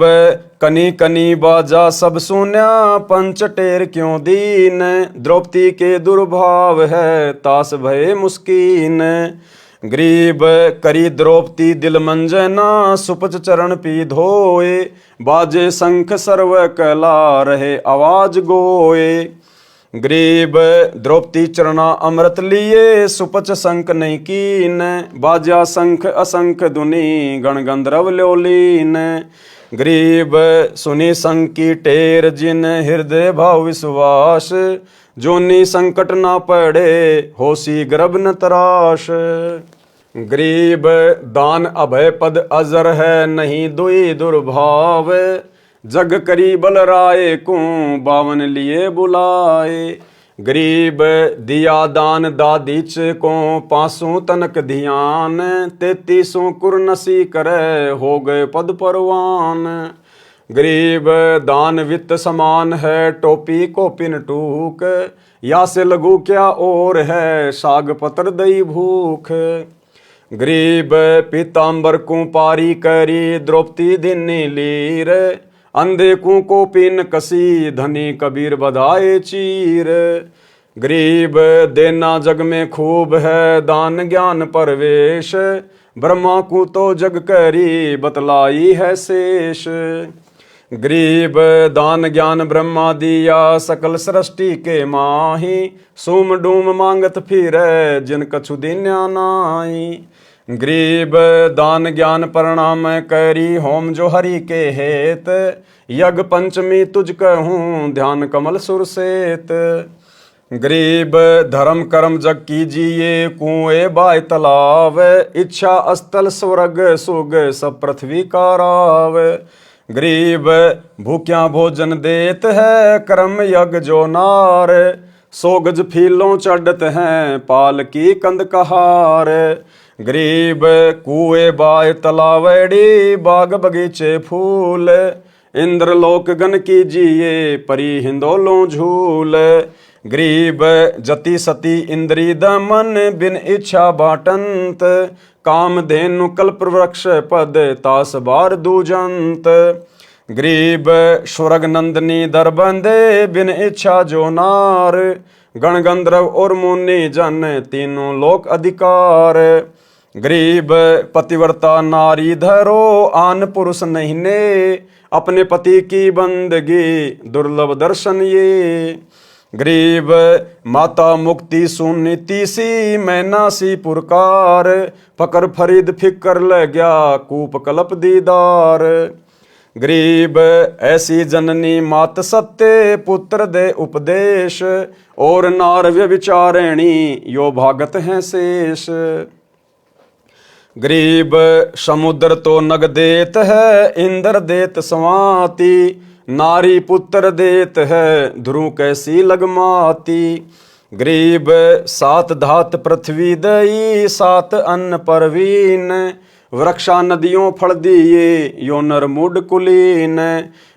कनी कनी बाजा सब सुन्या पंच टेर क्यों दीन, द्रौपदी के दुर्भाव है तास भय मुस्कीन। गरीब करी द्रौपदी दिल मंजना सुपच चरण पी धोए, बाजे शंख सर्व कला रहे आवाज गोए। गरीब द्रौपदी चरणा अमृत लिए सुपच शंख नहीं कीन, बाजा शंख असंख दुनी गण गंधर्व ल्योलीन। गरीब सुनी शंख की टेर जिन हृदय भाव विश्वास, जोनी संकट ना पड़े होसी गर्भ न तराश। गरीब दान अभय पद अजर है नहीं दुई दुर्भाव, जग करी बल राय को बावन लिए बुलाए। गरीब दिया दान दादीच को पांसों तनक ध्यान, 33 कुरनसी करे हो गए पद परवान। गरीब दान वित्त समान है टोपी को पिन टूक, या से लघु क्या और है साग पत्र दई भूख। गरीब पीताम्बर को पारी करी द्रौपदी दिनी लीर, अंधे को पिन कसी धनी कबीर बधाए चीर। गरीब देना जग में खूब है दान ज्ञान परवेश, ब्रह्मा को तो जग करी बतलाई है शेष। गरीब दान ज्ञान ब्रह्मा दिया सकल सृष्टि के माही, सूम डूम मांगत फिरे जिन कछु दिन्या नाई। गरीब दान ज्ञान प्रणाम करी होम जो हरि के हेत, यज्ञ पंचमी तुझ कहूँ ध्यान कमल सुरसेत। गरीब धर्म कर्म जग कीजिए कुएं बाय तालाब, इच्छा अस्थल स्वर्ग सुग सब पृथ्वी का राव। गरीब भूख्या भोजन देत है कर्म यज्ञ जो नार, 100 गज फीलों चढ़त हैं पाल की कंद कहार। गरीब कुएं बाय तलावड़ी बाग बगीचे फूल, इंद्रलोक गण कीजिए परी हिंदोलों झूल। गरीब जति सती इंद्री दमन बिन इच्छा बाटंत, काम धेनु कल्प वृक्ष पद तास बार दूजंत। गरीब स्वर्ग नंदनी दर बंदे बिन इच्छा जो नार, गण गंधर्व और मुनि जन तीनों लोक अधिकार। गरीब पतिव्रता नारी धरो आन पुरुष नहीं ने, अपने पति की बंदगी दुर्लभ दर्शन ये। गरीब माता मुक्ति सुनीति सी मैना सी पुरकार, फकर फरीद फिकर ल गया कूप कलप दीदार। गरीब ऐसी जननी मात सत्य पुत्र दे उपदेश, और नार व्यभिचारिणी यो भागत हैं शेष। गरीब समुद्र तो नग देत है इंद्र देत स्वाति, नारी पुत्र देत है ध्रुव कैसी लगमाती। गरीब 7 धात पृथ्वी दई 7 अन्न परवीन, वृक्षा नदियों फल दिए यो नर मूड कुलीन।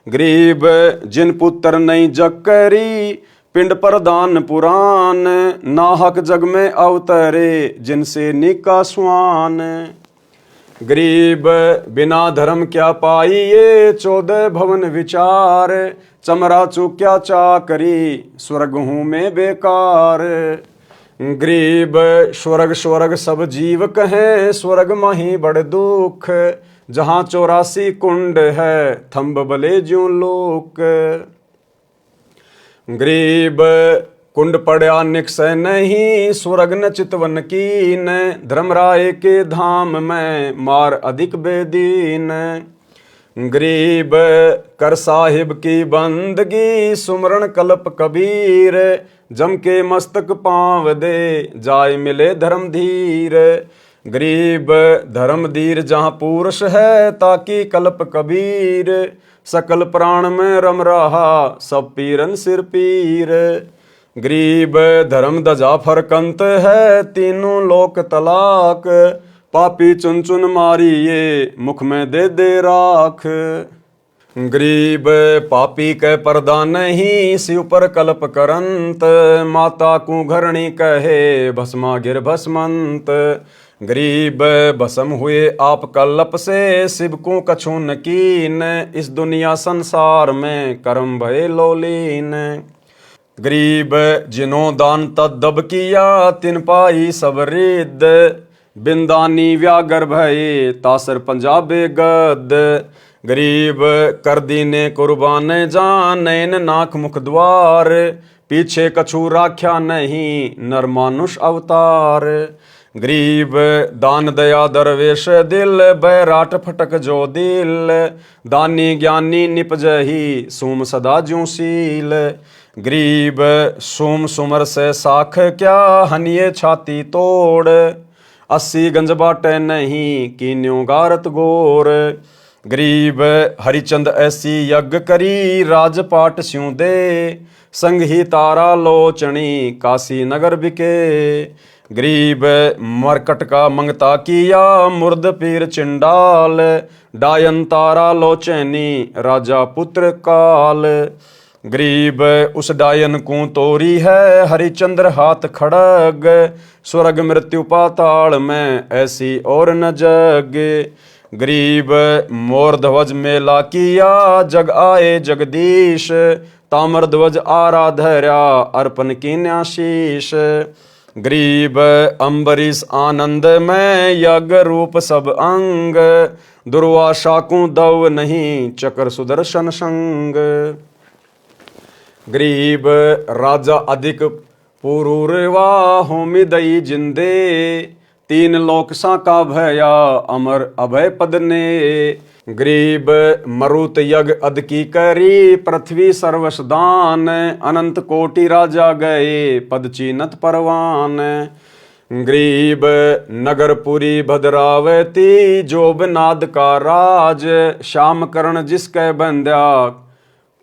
गरीब जिन पुत्र नहीं जग करी पिंड प्रदान पुराण, नाहक जग में अवतरे जिनसे निका स्वान। गरीब बिना धर्म क्या पाइए 14 भवन विचार, चमरा चूक्या चाकरी स्वर्ग हूँ में बेकार। गरीब स्वर्ग स्वर्ग सब जीव कहें स्वर्ग माही बड़ दुख, जहाँ 84 कुंड है थंब बले ज्यों लोक। गरीब कुंड पड़ा निकसै नहीं, स्वर्ग न चितवन कीन, धर्मराय के धाम में मार अधिक बेदीन। गरीब कर साहिब की बंदगी, सुमरण कल्प कबीर, जम के मस्तक पाँव दे जाय मिले धर्म धीर। गरीब धर्म धीर जहाँ पुरुष है, ताकि कल्प कबीर, सकल प्राण में रम रहा सब पीरन सिर पीर। गरीब धर्म दजा फरकंत है, तीनों लोक तलाक, पापी चुन चुन मारिए मुख में दे दे राख। गरीब पापी के पर्दा नहीं, शिव पर कल्प करंत, माता को घरणी कहे भस्मा गिर भस्मंत। गरीब भस्म हुए आप कल्प से, शिव को कछु न कीन, इस दुनिया संसार में कर्म भय लोलीन। गरीब जिन्हों दान तद्दब किया, तिन पाई सब रिद, बिंदानी व्यागर भये तासर पंजाबे गद। गरीब कर दीने कुर्बान जान, नैन नाक मुख द्वार, पीछे कछु राख्या नहीं नर मानुष अवतार। गरीब दान दया दरवेश दिल, बैराट फटक जो दिल, दानी ज्ञानी निपजही सोम सदा ज्यों सील। गरीब सोम सुमर से साख क्या, हनिये छाती तोड़, 80 गंज बाटे नहीं कीन्यों गारत गोर। गरीब हरिचंद ऐसी यज्ञ करी, राजपाट स्यों दे, संग ही तारा लोचनी काशी नगर बिके। गरीब मरकट का मंगता किया, मुर्द पीर चिंडाल, डायन तारा लोचनी राजा पुत्र काल। गरीब उस डायन को तोरी है, हरिचंद्र हाथ खड़ग, स्वर्ग मृत्यु पाताल में ऐसी और न जग। गरीब मोर ध्वज मेला किया, जग आए जगदीश, ताम्र ध्वज आराधर्या अर्पण कीन्या शीश। गरीब अम्बरीश आनंद में यज्ञ रूप सब अंग, दुर्वासा को दव नहीं चक्र सुदर्शन संग। गरीब राजा अधिक पुरूरवा होमि दई जिंदे, 3 लोक साका भया अमर अभय पद ने। गरीब मरुत यज्ञ अद की करी, पृथ्वी सर्वस दान, अनंत कोटि राजा गए पद चीनत परवान। गरीब नगरपुरी भद्रावती, जोब नाद का राज, श्याम करण जिसके बंद्या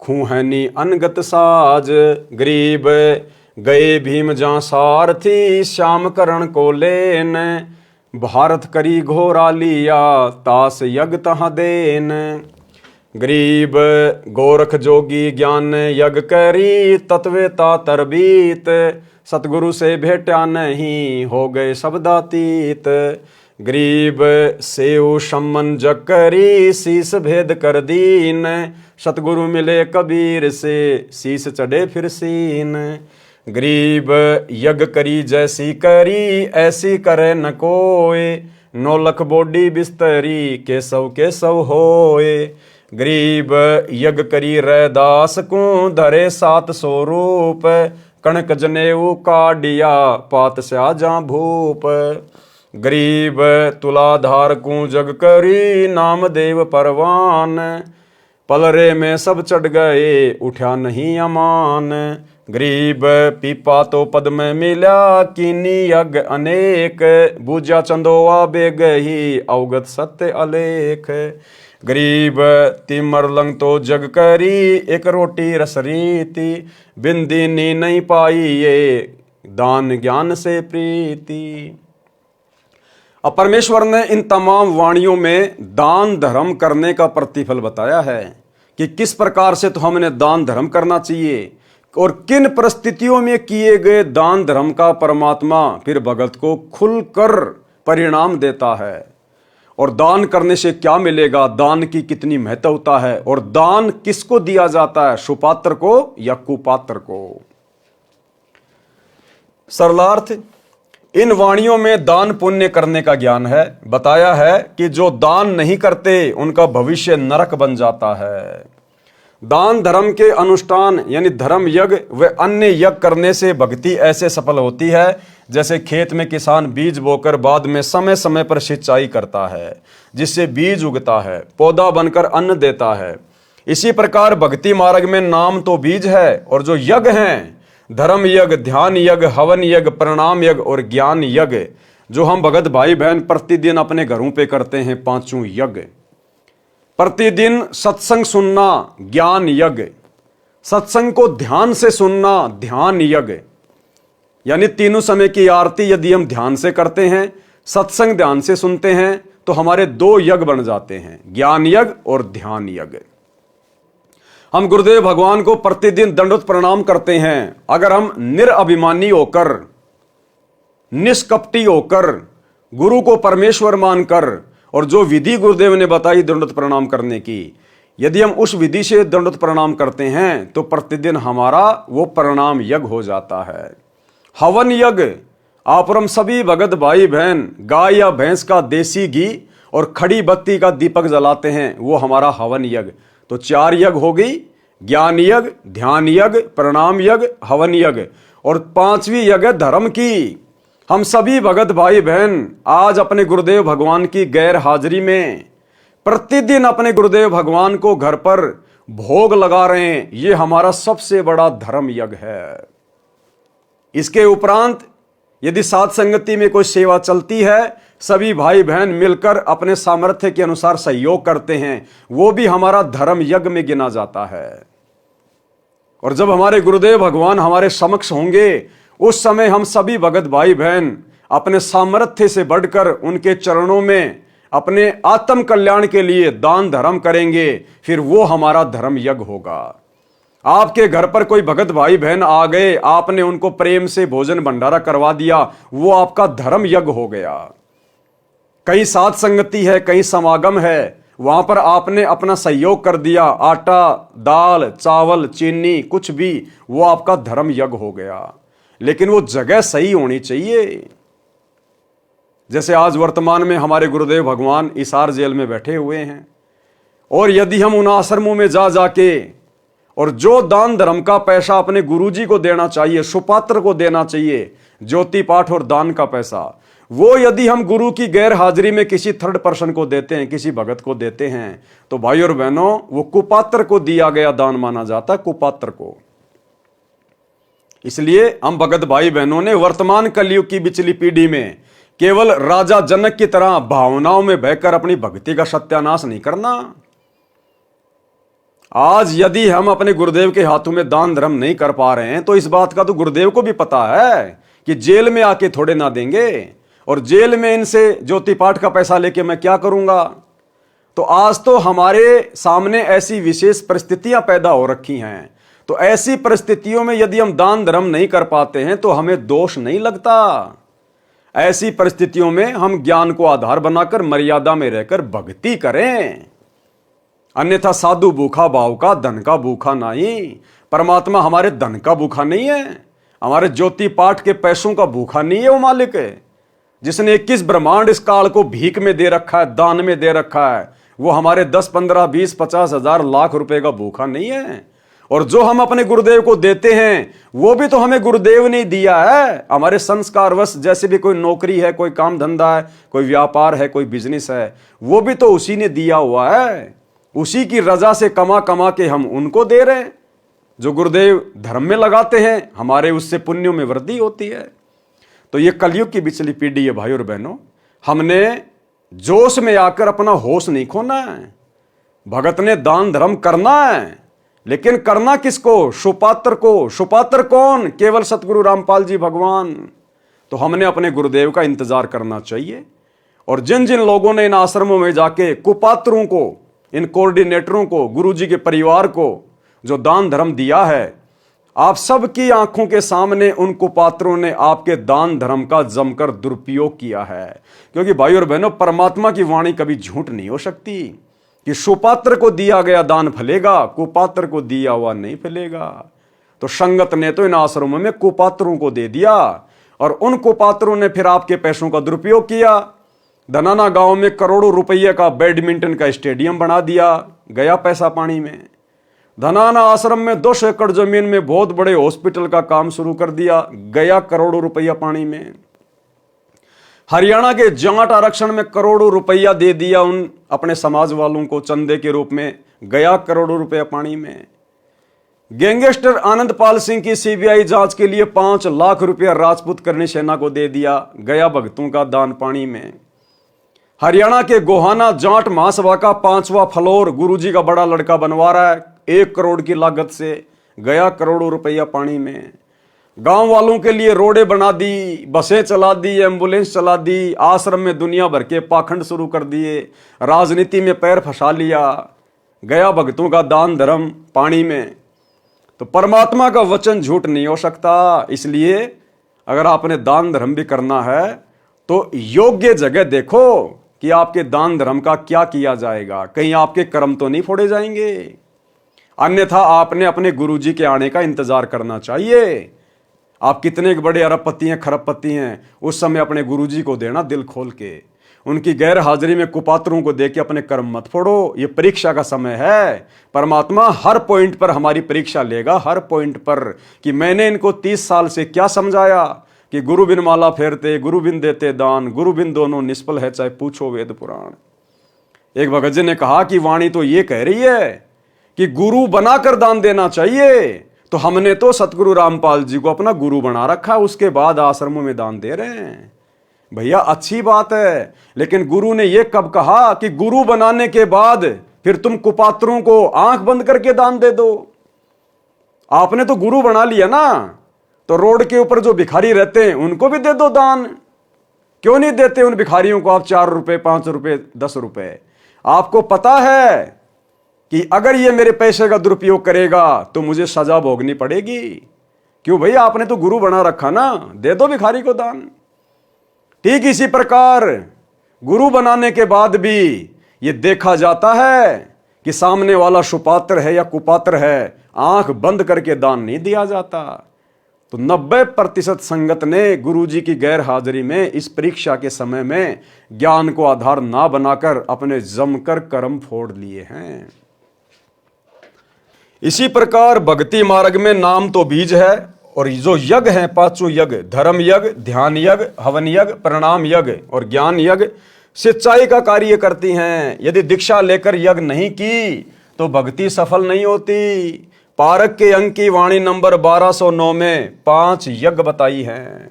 खूहनी अनगत साज। गरीब गए भीम जहाँ सारथी, श्याम करण को लेन, भारत करी घोरा लिया तास यज्ञ तहाँ देन। गरीब गोरख जोगी ज्ञान यज्ञ करी, तत्वेता तरबीत, सतगुरु से भेटा नहीं हो गए शब्दातीत। गरीब सेव सम्मन जग करी, शीस भेद कर दीन, सतगुरु मिले कबीर से शीस चढ़े फिर सीन। गरीब यज्ञ करी जैसी करी, ऐसी करे न कोय, 9 लख बोडी बिस्तरी केसव केसव होए। गरीब यज्ञ करी रैदास को, धरे 700 रूप, कणक जनेऊ काडिया पात स्या जा भूप। गरीब तुलाधार को जग करी, नाम देव परवान, पलरे में सब चढ़ गए उठा नहीं अमान। गरीब पीपा तो पद में मिला, कीनी यज्ञ अनेक, बूझा चंदोआ बेग ही अवगत सत्य अलेख। गरीब तिमर लंग तो जग करी, एक रोटी रस रीति, बिंदीनी नहीं पाई ये दान ज्ञान से प्रीति। अब परमेश्वर ने इन तमाम वाणियों में दान धर्म करने का प्रतिफल बताया है कि किस प्रकार से तो हमें दान धर्म करना चाहिए और किन परिस्थितियों में किए गए दान धर्म का परमात्मा फिर भगत को खुलकर परिणाम देता है। और दान करने से क्या मिलेगा, दान की कितनी महत्वता है और दान किसको दिया जाता है, सुपात्र को या कुपात्र को। सरलार्थ, इन वाणियों में दान पुण्य करने का ज्ञान है। बताया है कि जो दान नहीं करते उनका भविष्य नरक बन जाता है। दान धर्म के अनुष्ठान यानी धर्म यज्ञ व अन्य यज्ञ करने से भक्ति ऐसे सफल होती है जैसे खेत में किसान बीज बोकर बाद में समय समय पर सिंचाई करता है, जिससे बीज उगता है, पौधा बनकर अन्न देता है। इसी प्रकार भक्ति मार्ग में नाम तो बीज है और जो यज्ञ हैं, धर्म यज्ञ, ध्यान यज्ञ, हवन यज्ञ, प्रणाम यज्ञ और ज्ञान यज्ञ, जो हम भगत भाई बहन प्रतिदिन अपने घरों पे करते हैं, पांचों यज्ञ। प्रतिदिन सत्संग सुनना ज्ञान यज्ञ, सत्संग को ध्यान से सुनना ध्यान यज्ञ, यानी तीनों समय की आरती यदि हम ध्यान से करते हैं, सत्संग ध्यान से सुनते हैं, तो हमारे दो यज्ञ बन जाते हैं, ज्ञान यज्ञ और ध्यान यज्ञ। हम गुरुदेव भगवान को प्रतिदिन दंडवत प्रणाम करते हैं। अगर हम निरअभिमानी होकर, निष्कपटी होकर, गुरु को परमेश्वर मानकर और जो विधि गुरुदेव ने बताई दंडवत प्रणाम करने की, यदि हम उस विधि से दंडवत प्रणाम करते हैं तो प्रतिदिन हमारा वो प्रणाम यज्ञ हो जाता है। हवन यज्ञ, आप और हम सभी भगत भाई बहन गाय या भैंस का देसी घी और खड़ी बत्ती का दीपक जलाते हैं, वो हमारा हवन यज्ञ। तो 4 यज्ञ हो गई, ज्ञान यज्ञ, ध्यान यज्ञ, प्रणाम यज्ञ, हवन यज्ञ, और 5वीं यज्ञ धर्म की। हम सभी भगत भाई बहन आज अपने गुरुदेव भगवान की गैर हाजिरी में प्रतिदिन अपने गुरुदेव भगवान को घर पर भोग लगा रहे हैं। ये हमारा सबसे बड़ा धर्म यज्ञ है। इसके उपरांत यदि साथ संगति में कोई सेवा चलती है, सभी भाई बहन मिलकर अपने सामर्थ्य के अनुसार सहयोग करते हैं, वो भी हमारा धर्म यज्ञ में गिना जाता है। और जब हमारे गुरुदेव भगवान हमारे समक्ष होंगे, उस समय हम सभी भगत भाई बहन अपने सामर्थ्य से बढ़कर उनके चरणों में अपने आत्म कल्याण के लिए दान धर्म करेंगे, फिर वो हमारा धर्म यज्ञ होगा। आपके घर पर कोई भगत भाई बहन आ गए, आपने उनको प्रेम से भोजन भंडारा करवा दिया, वो आपका धर्म यज्ञ हो गया। कहीं साथ संगति है, कहीं समागम है, वहां पर आपने अपना सहयोग कर दिया, आटा, दाल, चावल, चीनी, कुछ भी, वो आपका धर्म यज्ञ हो गया। लेकिन वो जगह सही होनी चाहिए। जैसे आज वर्तमान में हमारे गुरुदेव भगवान इसार जेल में बैठे हुए हैं, और यदि हम उन आश्रमों में जा जाके और जो दान धर्म का पैसा अपने गुरुजी को देना चाहिए, सुपात्र को देना चाहिए, ज्योति पाठ और दान का पैसा, वो यदि हम गुरु की गैर हाजिरी में किसी थर्ड पर्सन को देते हैं, किसी भगत को देते हैं, तो भाई और बहनों, वो कुपात्र को दिया गया दान माना जाता है, कुपात्र को। इसलिए हम भगत भाई बहनों ने वर्तमान कलयुग की बिचली पीढ़ी में केवल राजा जनक की तरह भावनाओं में बहकर अपनी भक्ति का सत्यानाश नहीं करना। आज यदि हम अपने गुरुदेव के हाथों में दान धर्म नहीं कर पा रहे हैं, तो इस बात का तो गुरुदेव को भी पता है कि जेल में आके थोड़े ना देंगे, और जेल में इनसे ज्योति पाठ का पैसा लेके मैं क्या करूंगा। तो आज तो हमारे सामने ऐसी विशेष परिस्थितियां पैदा हो रखी हैं, तो ऐसी परिस्थितियों में यदि हम दान धर्म नहीं कर पाते हैं तो हमें दोष नहीं लगता। ऐसी परिस्थितियों में हम ज्ञान को आधार बनाकर मर्यादा में रहकर भक्ति करें। अन्यथा साधु भूखा भाव का, धन का भूखा नहीं। परमात्मा हमारे धन का भूखा नहीं है, हमारे ज्योति पाठ के पैसों का भूखा नहीं है। वो मालिक है जिसने 21 ब्रह्मांड इस काल को भीख में दे रखा है, दान में दे रखा है, वो हमारे 10, 15, 20, 50 हजार लाख रुपए का भूखा नहीं है। और जो हम अपने गुरुदेव को देते हैं, वो भी तो हमें गुरुदेव ने दिया है। हमारे संस्कारवश जैसे भी कोई नौकरी है, कोई काम धंधा है, कोई व्यापार है, कोई बिजनेस है, वो भी तो उसी ने दिया हुआ है। उसी की रजा से कमा कमा के हम उनको दे रहे हैं। जो गुरुदेव धर्म में लगाते हैं, हमारे उससे पुण्यों में वृद्धि होती है। तो ये कलयुग की बिचली पीढ़ी है भाई और बहनों, हमने जोश में आकर अपना होश नहीं खोना है। भगत ने दान धर्म करना है, लेकिन करना किसको? सुपात्र को। सुपात्र कौन? केवल सतगुरु रामपाल जी भगवान। तो हमने अपने गुरुदेव का इंतजार करना चाहिए। और जिन जिन लोगों ने इन आश्रमों में जाके कुपात्रों को, इन कोऑर्डिनेटरों को, गुरुजी के परिवार को जो दान धर्म दिया है, आप सबकी आंखों के सामने उन कुपात्रों ने आपके दान धर्म का जमकर दुरुपयोग किया है। क्योंकि भाई और बहनों, परमात्मा की वाणी कभी झूठ नहीं हो सकती कि सुपात्र को दिया गया दान फलेगा, कुपात्र को दिया हुआ नहीं फलेगा। तो संगत ने तो इन आश्रमों में कुपात्रों को दे दिया, और उन कुपात्रों ने फिर आपके पैसों का दुरुपयोग किया। धनाना गांव में करोड़ों रुपये का बैडमिंटन का स्टेडियम बना दिया, गया पैसा पानी में। धनाना आश्रम में 200 एकड़ जमीन में बहुत बड़े हॉस्पिटल का काम शुरू कर दिया, गया करोड़ों रुपया पानी में। हरियाणा के जाट आरक्षण में करोड़ों रुपया दे दिया उन अपने समाज वालों को चंदे के रूप में, गया करोड़ों रुपया पानी में। गैंगस्टर आनंदपाल सिंह की सीबीआई जांच के लिए 5 लाख रुपया राजपूत करनी सेना को दे दिया, गया भक्तों का दान पानी में। हरियाणा के गोहाना जाट महासभा का 5वां फ्लोर गुरुजी का बड़ा लड़का बनवा रहा है 1 करोड़ की लागत से, गया करोड़ों रुपया पानी में। गांव वालों के लिए रोडें बना दी, बसें चला दी, एम्बुलेंस चला दी, आश्रम में दुनिया भर के पाखंड शुरू कर दिए, राजनीति में पैर फंसा लिया, गया भक्तों का दान धर्म पानी में। तो परमात्मा का वचन झूठ नहीं हो सकता, इसलिए अगर आपने दान धर्म भी करना है तो योग्य जगह देखो कि आपके दान धर्म का क्या किया जाएगा, कहीं आपके कर्म तो नहीं फोड़े जाएंगे। अन्यथा आपने अपने गुरुजी के आने का इंतजार करना चाहिए। आप कितने बड़े अरबपति हैं, खरबपति हैं, उस समय अपने गुरुजी को देना दिल खोल के। उनकी गैर हाजिरी में कुपात्रों को देके अपने कर्म मत फोड़ो, ये परीक्षा का समय है। परमात्मा हर पॉइंट पर हमारी परीक्षा लेगा, हर पॉइंट पर, कि मैंने इनको 30 साल से क्या समझाया कि गुरु बिन माला फेरते, गुरु बिन देते दान, गुरु बिन दोनों निष्फल है, चाहे पूछो वेद पुराण। एक भगत जी ने कहा कि वाणी तो ये कह रही है कि गुरु बनाकर दान देना चाहिए, तो हमने तो सतगुरु रामपाल जी को अपना गुरु बना रखा, उसके बाद आश्रमों में दान दे रहे हैं। भैया अच्छी बात है, लेकिन गुरु ने यह कब कहा कि गुरु बनाने के बाद फिर तुम कुपात्रों को आंख बंद करके दान दे दो? आपने तो गुरु बना लिया ना, तो रोड के ऊपर जो भिखारी रहते हैं उनको भी दे दो दान। क्यों नहीं देते उन भिखारियों को आप 4 रुपए, 5 रुपए, 10 रुपए? आपको पता है कि अगर ये मेरे पैसे का दुरुपयोग करेगा तो मुझे सजा भोगनी पड़ेगी। क्यों भैया, आपने तो गुरु बना रखा ना, दे दो भिखारी को दान। ठीक इसी प्रकार गुरु बनाने के बाद भी ये देखा जाता है कि सामने वाला सुपात्र है या कुपात्र है, आंख बंद करके दान नहीं दिया जाता। तो 90% संगत ने गुरुजी की गैर हाजिरी में इस परीक्षा के समय में ज्ञान को आधार ना बनाकर अपने जमकर कर्म फोड़ लिए हैं। इसी प्रकार भक्ति मार्ग में नाम तो बीज है, और जो यज्ञ हैं 5 यज्ञ, धर्म यज्ञ, ध्यान यज्ञ, हवन यज्ञ, प्रणाम यज्ञ और ज्ञान यज्ञ सिंचाई का कार्य करती हैं। यदि दीक्षा लेकर यज्ञ नहीं की तो भक्ति सफल नहीं होती। पारक के अंक की वाणी नंबर 1209 में 5 यज्ञ बताई हैं।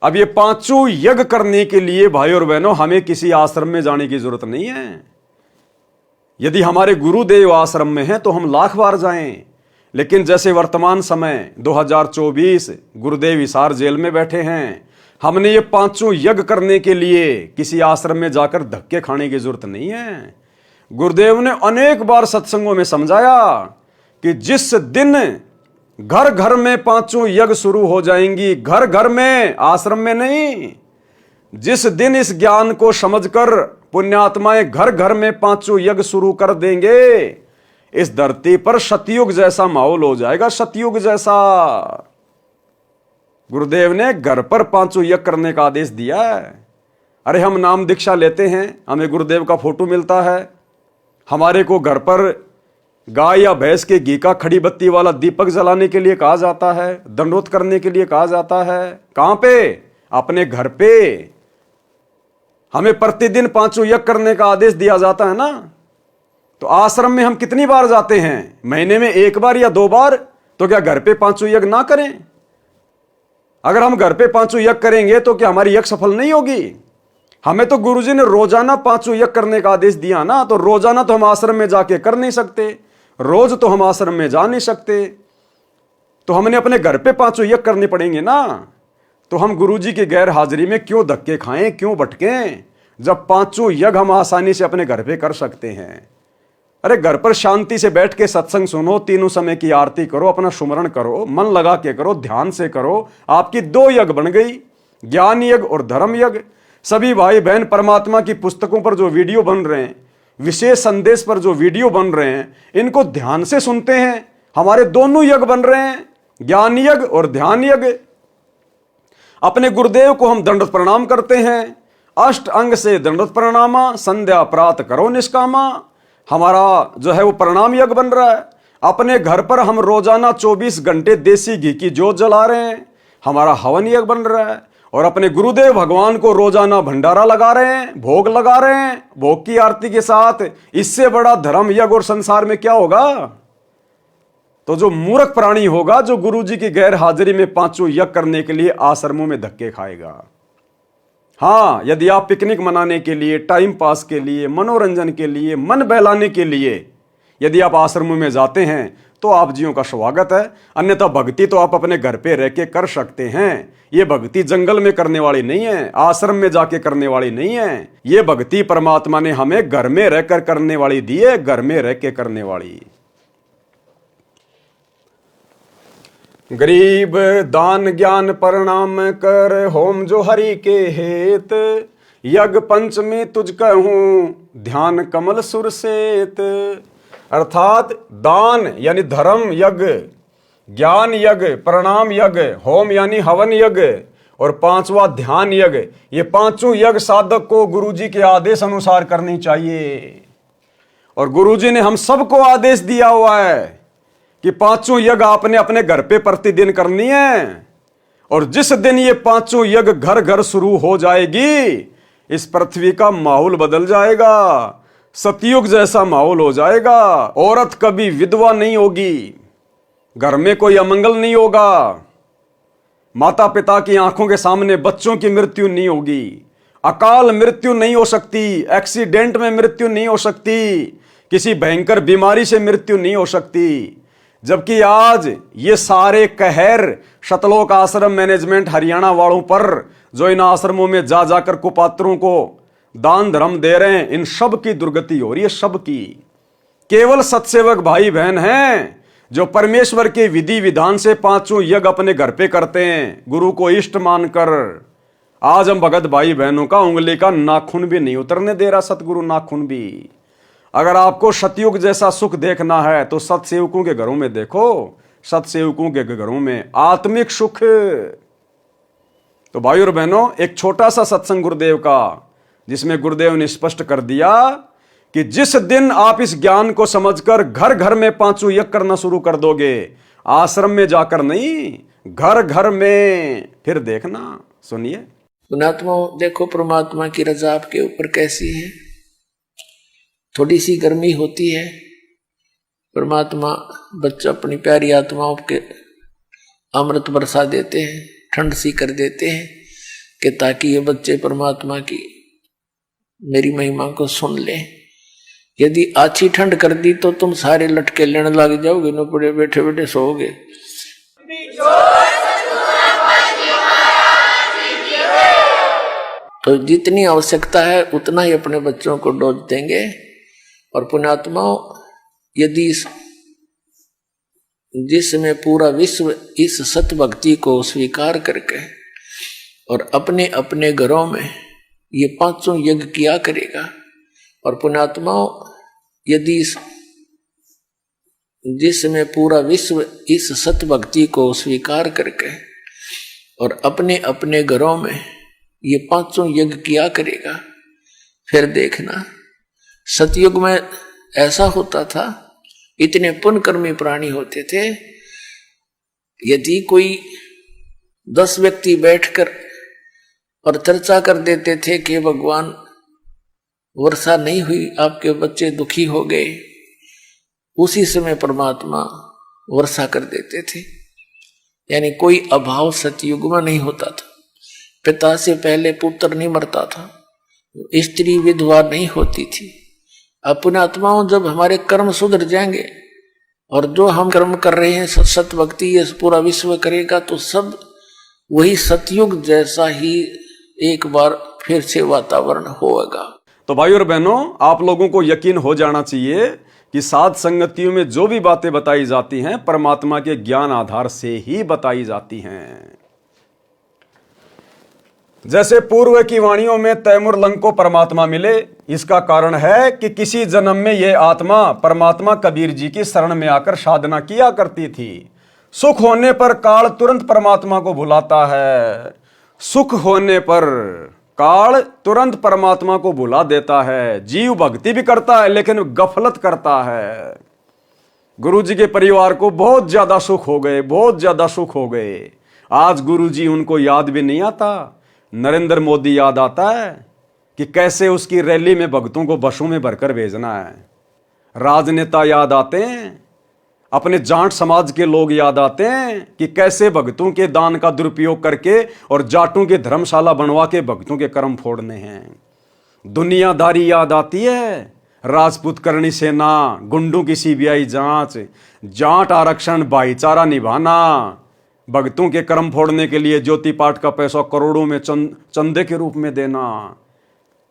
अब ये 5 यज्ञ करने के लिए भाई और बहनों हमें किसी आश्रम में जाने की जरूरत नहीं है। यदि हमारे गुरुदेव आश्रम में हैं तो हम लाख बार जाएं, लेकिन जैसे वर्तमान समय 2024 गुरुदेव हिसार जेल में बैठे हैं, हमने ये 5 यज्ञ करने के लिए किसी आश्रम में जाकर धक्के खाने की जरूरत नहीं है। गुरुदेव ने अनेक बार सत्संगों में समझाया कि जिस दिन घर घर में 5 यज्ञ शुरू हो जाएंगी, घर घर में, आश्रम में नहीं, जिस दिन इस ज्ञान को समझकर पुण्यात्माएं घर घर में 5 यज्ञ शुरू कर देंगे, इस धरती पर सतयुग जैसा माहौल हो जाएगा, सतयुग जैसा। गुरुदेव ने घर पर 5 यज्ञ करने का आदेश दिया है। अरे हम नाम दीक्षा लेते हैं, हमें गुरुदेव का फोटो मिलता है, हमारे को घर पर गाय या भैंस के घी का खड़ी बत्ती वाला दीपक जलाने के लिए कहा जाता है, दंडोत करने के लिए कहा जाता है। कहां पे? अपने घर पे। हमें प्रतिदिन 5 यज्ञ करने का आदेश दिया जाता है ना, तो आश्रम में हम कितनी बार जाते हैं? महीने में 1 बार या 2 बार। तो क्या घर पे 5 यज्ञ ना करें? अगर हम घर पे 5 यज्ञ करेंगे तो क्या हमारी यज्ञ सफल नहीं होगी? हमें तो गुरुजी ने रोजाना 5 यज्ञ करने का आदेश दिया ना, तो रोजाना तो हम आश्रम में जाके कर नहीं सकते, रोज तो हम आश्रम में जा नहीं सकते, तो हमने अपने घर पे 5 यज्ञ करने पड़ेंगे ना। तो हम गुरुजी की गैर हाजिरी में क्यों धक्के खाएं, क्यों भटकें, जब 5 यज्ञ हम आसानी से अपने घर पे कर सकते हैं। अरे घर पर शांति से बैठ के सत्संग सुनो, 3 समय की आरती करो, अपना सुमरण करो, मन लगा के करो, ध्यान से करो, आपकी 2 यज्ञ बन गई, ज्ञान यज्ञ और धर्म यज्ञ। सभी भाई बहन परमात्मा की पुस्तकों पर जो वीडियो बन रहे हैं, विशेष संदेश पर जो वीडियो बन रहे हैं, इनको ध्यान से सुनते हैं, हमारे दोनों यज्ञ बन रहे हैं, ज्ञान यज्ञ और ध्यान यज्ञ। अपने गुरुदेव को हम दंडवत प्रणाम करते हैं। अष्ट अंग से दंडवत प्रणामा, संध्या प्रातः करो निष्कामा। हमारा जो है वो प्रणाम यज्ञ बन रहा है। अपने घर पर हम रोजाना 24 घंटे देसी घी की जोत जला रहे हैं, हमारा हवन यज्ञ बन रहा है। और अपने गुरुदेव भगवान को रोजाना भंडारा लगा रहे हैं, भोग लगा रहे हैं, भोग की आरती के साथ। इससे बड़ा धर्म यज्ञ और संसार में क्या होगा? तो जो मूर्ख प्राणी होगा, जो गुरु जी की गैर हाजिरी में पांचों यज्ञ करने के लिए आश्रमों में धक्के खाएगा। हाँ, यदि आप पिकनिक मनाने के लिए, टाइम पास के लिए, मनोरंजन के लिए, मन बहलाने के लिए यदि आप आश्रमों में जाते हैं तो आप जियों का स्वागत है। अन्यथा भक्ति तो आप अपने घर पे रह के कर सकते हैं। ये भक्ति जंगल में करने वाली नहीं है, आश्रम में जाके करने वाली नहीं है। ये भक्ति परमात्मा ने हमें घर में रहकर करने वाली दी है, घर में रह के करने वाली। गरीब दान ज्ञान प्रणाम कर, होम जो हरि के हेत। यज्ञ पंचमी तुझ कहूं, ध्यान कमल सुर सेत। अर्थात दान यानी धर्म यज्ञ, ज्ञान यज्ञ, प्रणाम यज्ञ, होम यानी हवन यज्ञ और पांचवा ध्यान यज्ञ। ये पांचों यज्ञ साधक को गुरुजी के आदेश अनुसार करनी चाहिए। और गुरुजी ने हम सबको आदेश दिया हुआ है कि पांचों यज्ञ आपने अपने घर पे प्रतिदिन करनी है। और जिस दिन ये पांचों यज्ञ घर घर शुरू हो जाएगी, इस पृथ्वी का माहौल बदल जाएगा, सतयुग जैसा माहौल हो जाएगा। औरत कभी विधवा नहीं होगी, घर में कोई अमंगल नहीं होगा, माता पिता की आंखों के सामने बच्चों की मृत्यु नहीं होगी, अकाल मृत्यु नहीं हो सकती, एक्सीडेंट में मृत्यु नहीं हो सकती, किसी भयंकर बीमारी से मृत्यु नहीं हो सकती। जबकि आज ये सारे कहर शतलोक आश्रम मैनेजमेंट हरियाणा वालों पर, जो इन आश्रमों में जा जाकर कुपात्रों को दान धर्म दे रहे हैं, इन सब की दुर्गति हो रही है, सब की। केवल सत्सेवक भाई बहन हैं जो परमेश्वर के विधि विधान से पांचों यज्ञ अपने घर पे करते हैं, गुरु को इष्ट मानकर। आज हम भगत भाई बहनों का उंगली का नाखून भी नहीं उतरने दे रहा सतगुरु, नाखून भी। अगर आपको सतयुग जैसा सुख देखना है तो सतसेवकों के घरों में देखो, सतसेवकों के घरों में आत्मिक सुख। तो भाई और बहनों, एक छोटा सा सत्संग गुरुदेव का, जिसमें गुरुदेव ने स्पष्ट कर दिया कि जिस दिन आप इस ज्ञान को समझकर घर घर में पांचों यज्ञ करना शुरू कर दोगे, आश्रम में जाकर नहीं, घर घर में, फिर देखना। सुनिए। पुणात्मा, देखो परमात्मा की रजा आपके ऊपर कैसी है। थोड़ी सी गर्मी होती है, परमात्मा बच्चा अपनी प्यारी आत्माओं के अमृत बरसा देते हैं, ठंड सी कर देते हैं कि ताकि ये बच्चे परमात्मा की मेरी महिमा को सुन लें। यदि अच्छी ठंड कर दी तो तुम सारे लटके लेने लग जाओगे, न पड़े बैठे बैठे सोओगे। तो जितनी आवश्यकता है उतना ही अपने बच्चों को डोज देंगे। और पुण्यात्माओं, यदि जिसमें पूरा विश्व इस सत भक्ति को स्वीकार करके और अपने अपने घरों में ये पांचों यज्ञ किया करेगा। और पुण्यात्माओं, यदि जिसमें पूरा विश्व इस सत भक्ति को स्वीकार करके और अपने अपने घरों में ये पांचों यज्ञ किया करेगा, फिर देखना। सतयुग में ऐसा होता था, इतने पुण्यकर्मी प्राणी होते थे, यदि कोई 10 व्यक्ति बैठकर और चर्चा कर देते थे कि भगवान वर्षा नहीं हुई, आपके बच्चे दुखी हो गए, उसी समय परमात्मा वर्षा कर देते थे। यानी कोई अभाव सतयुग में नहीं होता था। पिता से पहले पुत्र नहीं मरता था, स्त्री विधवा नहीं होती थी। अपने आत्माओं, जब हमारे कर्म सुधर जाएंगे और जो हम कर्म कर रहे हैं सत भक्ति ये पूरा विश्व करेगा, तो सब वही सतयुग जैसा ही एक बार फिर से वातावरण होगा। तो भाई और बहनों, आप लोगों को यकीन हो जाना चाहिए कि साध संगतियों में जो भी बातें बताई जाती हैं परमात्मा के ज्ञान आधार से ही बताई जाती हैं। जैसे पूर्व की वाणियों में तैमूर लंग को परमात्मा मिले, इसका कारण है कि किसी जन्म में यह आत्मा परमात्मा कबीर जी की शरण में आकर साधना किया करती थी। सुख होने पर काल तुरंत परमात्मा को भुलाता है, सुख होने पर काल तुरंत परमात्मा को बुला देता है। जीव भक्ति भी करता है लेकिन गफलत करता है। गुरु जी के परिवार को बहुत ज्यादा सुख हो गए, बहुत ज्यादा सुख हो गए। आज गुरु जी उनको याद भी नहीं आता। नरेंद्र मोदी याद आता है कि कैसे उसकी रैली में भक्तों को बसों में भरकर भेजना है। राजनेता याद आते हैं, अपने जाट समाज के लोग याद आते हैं कि कैसे भक्तों के दान का दुरुपयोग करके और जाटों के धर्मशाला बनवा के भक्तों के कर्म फोड़ने हैं। दुनियादारी याद आती है, राजपूत करणी सेना, गुंडों की सीबीआई जांच, जाट आरक्षण, भाईचारा निभाना, भक्तों के कर्म फोड़ने के लिए ज्योति पाठ का पैसा करोड़ों में चंदे के रूप में देना।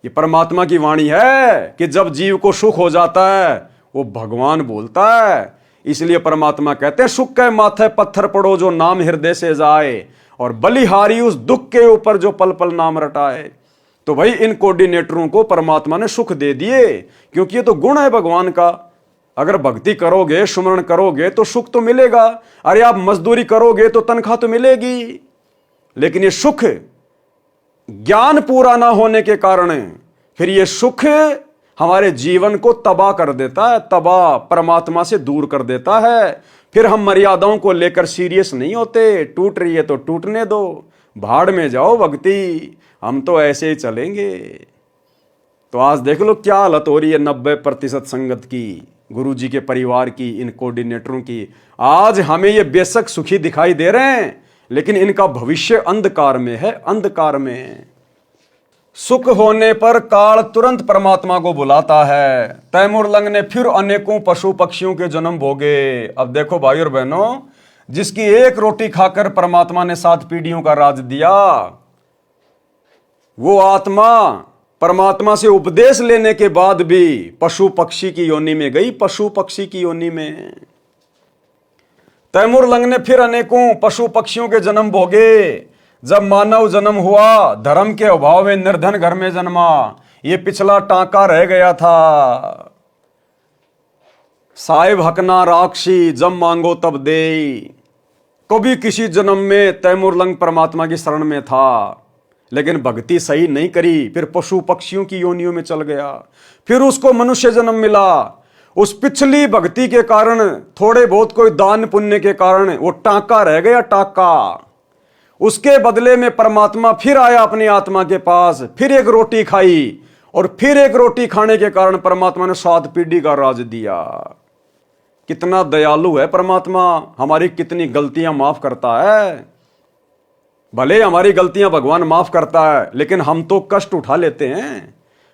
ये परमात्मा की वाणी है कि जब जीव को सुख हो जाता है वो भगवान बोलता है। इसलिए परमात्मा कहते हैं, सुख के माथे पत्थर पड़ो जो नाम हृदय से जाए, और बलिहारी उस दुख के ऊपर जो पल पल नाम रटाए। तो भाई इन कोऑर्डिनेटरों को परमात्मा ने सुख दे दिए, क्योंकि ये तो गुण है भगवान का। अगर भक्ति करोगे, सुमरण करोगे तो सुख तो मिलेगा। अरे आप मजदूरी करोगे तो तनख्वाह तो मिलेगी। लेकिन ये सुख ज्ञान पूरा ना होने के कारण फिर ये सुख हमारे जीवन को तबाह कर देता है, तबाह, परमात्मा से दूर कर देता है। फिर हम मर्यादाओं को लेकर सीरियस नहीं होते। टूट रही है तो टूटने दो, भाड़ में जाओ भक्ति, हम तो ऐसे ही चलेंगे। तो आज देख लो क्या हालत हो रही है 90% संगत की, गुरु जी के परिवार की, इन कोऑर्डिनेटरों की। आज हमें ये बेशक सुखी दिखाई दे रहे हैं लेकिन इनका भविष्य अंधकार में है, अंधकार में। सुख होने पर काल तुरंत परमात्मा को बुलाता है। तैमूर लंग ने फिर अनेकों पशु पक्षियों के जन्म भोगे। अब देखो भाई और बहनों, जिसकी एक रोटी खाकर परमात्मा ने 7 पीढ़ियों का राज दिया, वो आत्मा परमात्मा से उपदेश लेने के बाद भी पशु पक्षी की योनि में गई, पशु पक्षी की योनि में। तैमूर लंग ने फिर अनेकों पशु पक्षियों के जन्म भोगे। जब मानव जन्म हुआ, धर्म के अभाव में निर्धन घर में जन्मा। ये पिछला टांका रह गया था, साहिब हकना राक्षी, जब मांगो तब दे। कभी किसी जन्म में तैमूर लंग परमात्मा की शरण में था लेकिन भक्ति सही नहीं करी, फिर पशु पक्षियों की योनियों में चल गया। फिर उसको मनुष्य जन्म मिला। उस पिछली भक्ति के कारण, थोड़े बहुत कोई दान पुण्य के कारण वो टांका रह गया, टांका। उसके बदले में परमात्मा फिर आया अपनी आत्मा के पास, फिर एक रोटी खाई, और फिर एक रोटी खाने के कारण परमात्मा ने 7 पीढ़ी का राज दिया। कितना दयालु है परमात्मा, हमारी कितनी गलतियां माफ करता है। भले हमारी गलतियां भगवान माफ करता है लेकिन हम तो कष्ट उठा लेते हैं।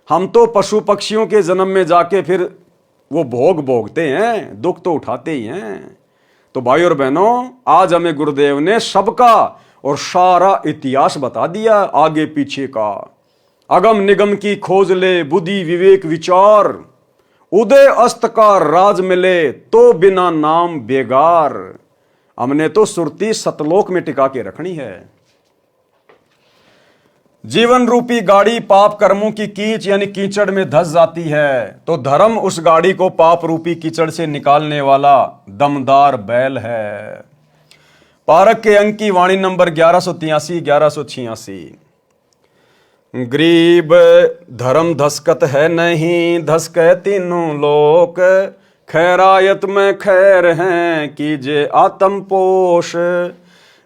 हम तो पशु पक्षियों के जन्म में जाके फिर वो भोग भोगते हैं, दुख तो उठाते ही हैं। तो भाई और बहनों, आज हमें गुरुदेव ने सबका और सारा इतिहास बता दिया, आगे पीछे का। अगम निगम की खोज ले, बुद्धि विवेक विचार, उदय अस्त का राज मिले तो बिना नाम बेगार। हमने तो सुरती सतलोक में टिका के रखनी है। जीवन रूपी गाड़ी पाप कर्मों की कीच यानी कीचड़ में धस जाती है, तो धर्म उस गाड़ी को पाप रूपी कीचड़ से निकालने वाला दमदार बैल है। पारक के अंक की वाणी नंबर 1183-1186। गरीब धर्म धसकत है नहीं, धसके तीनों लोक, खैरायत में खैर हैं कीजे आत्म पोष।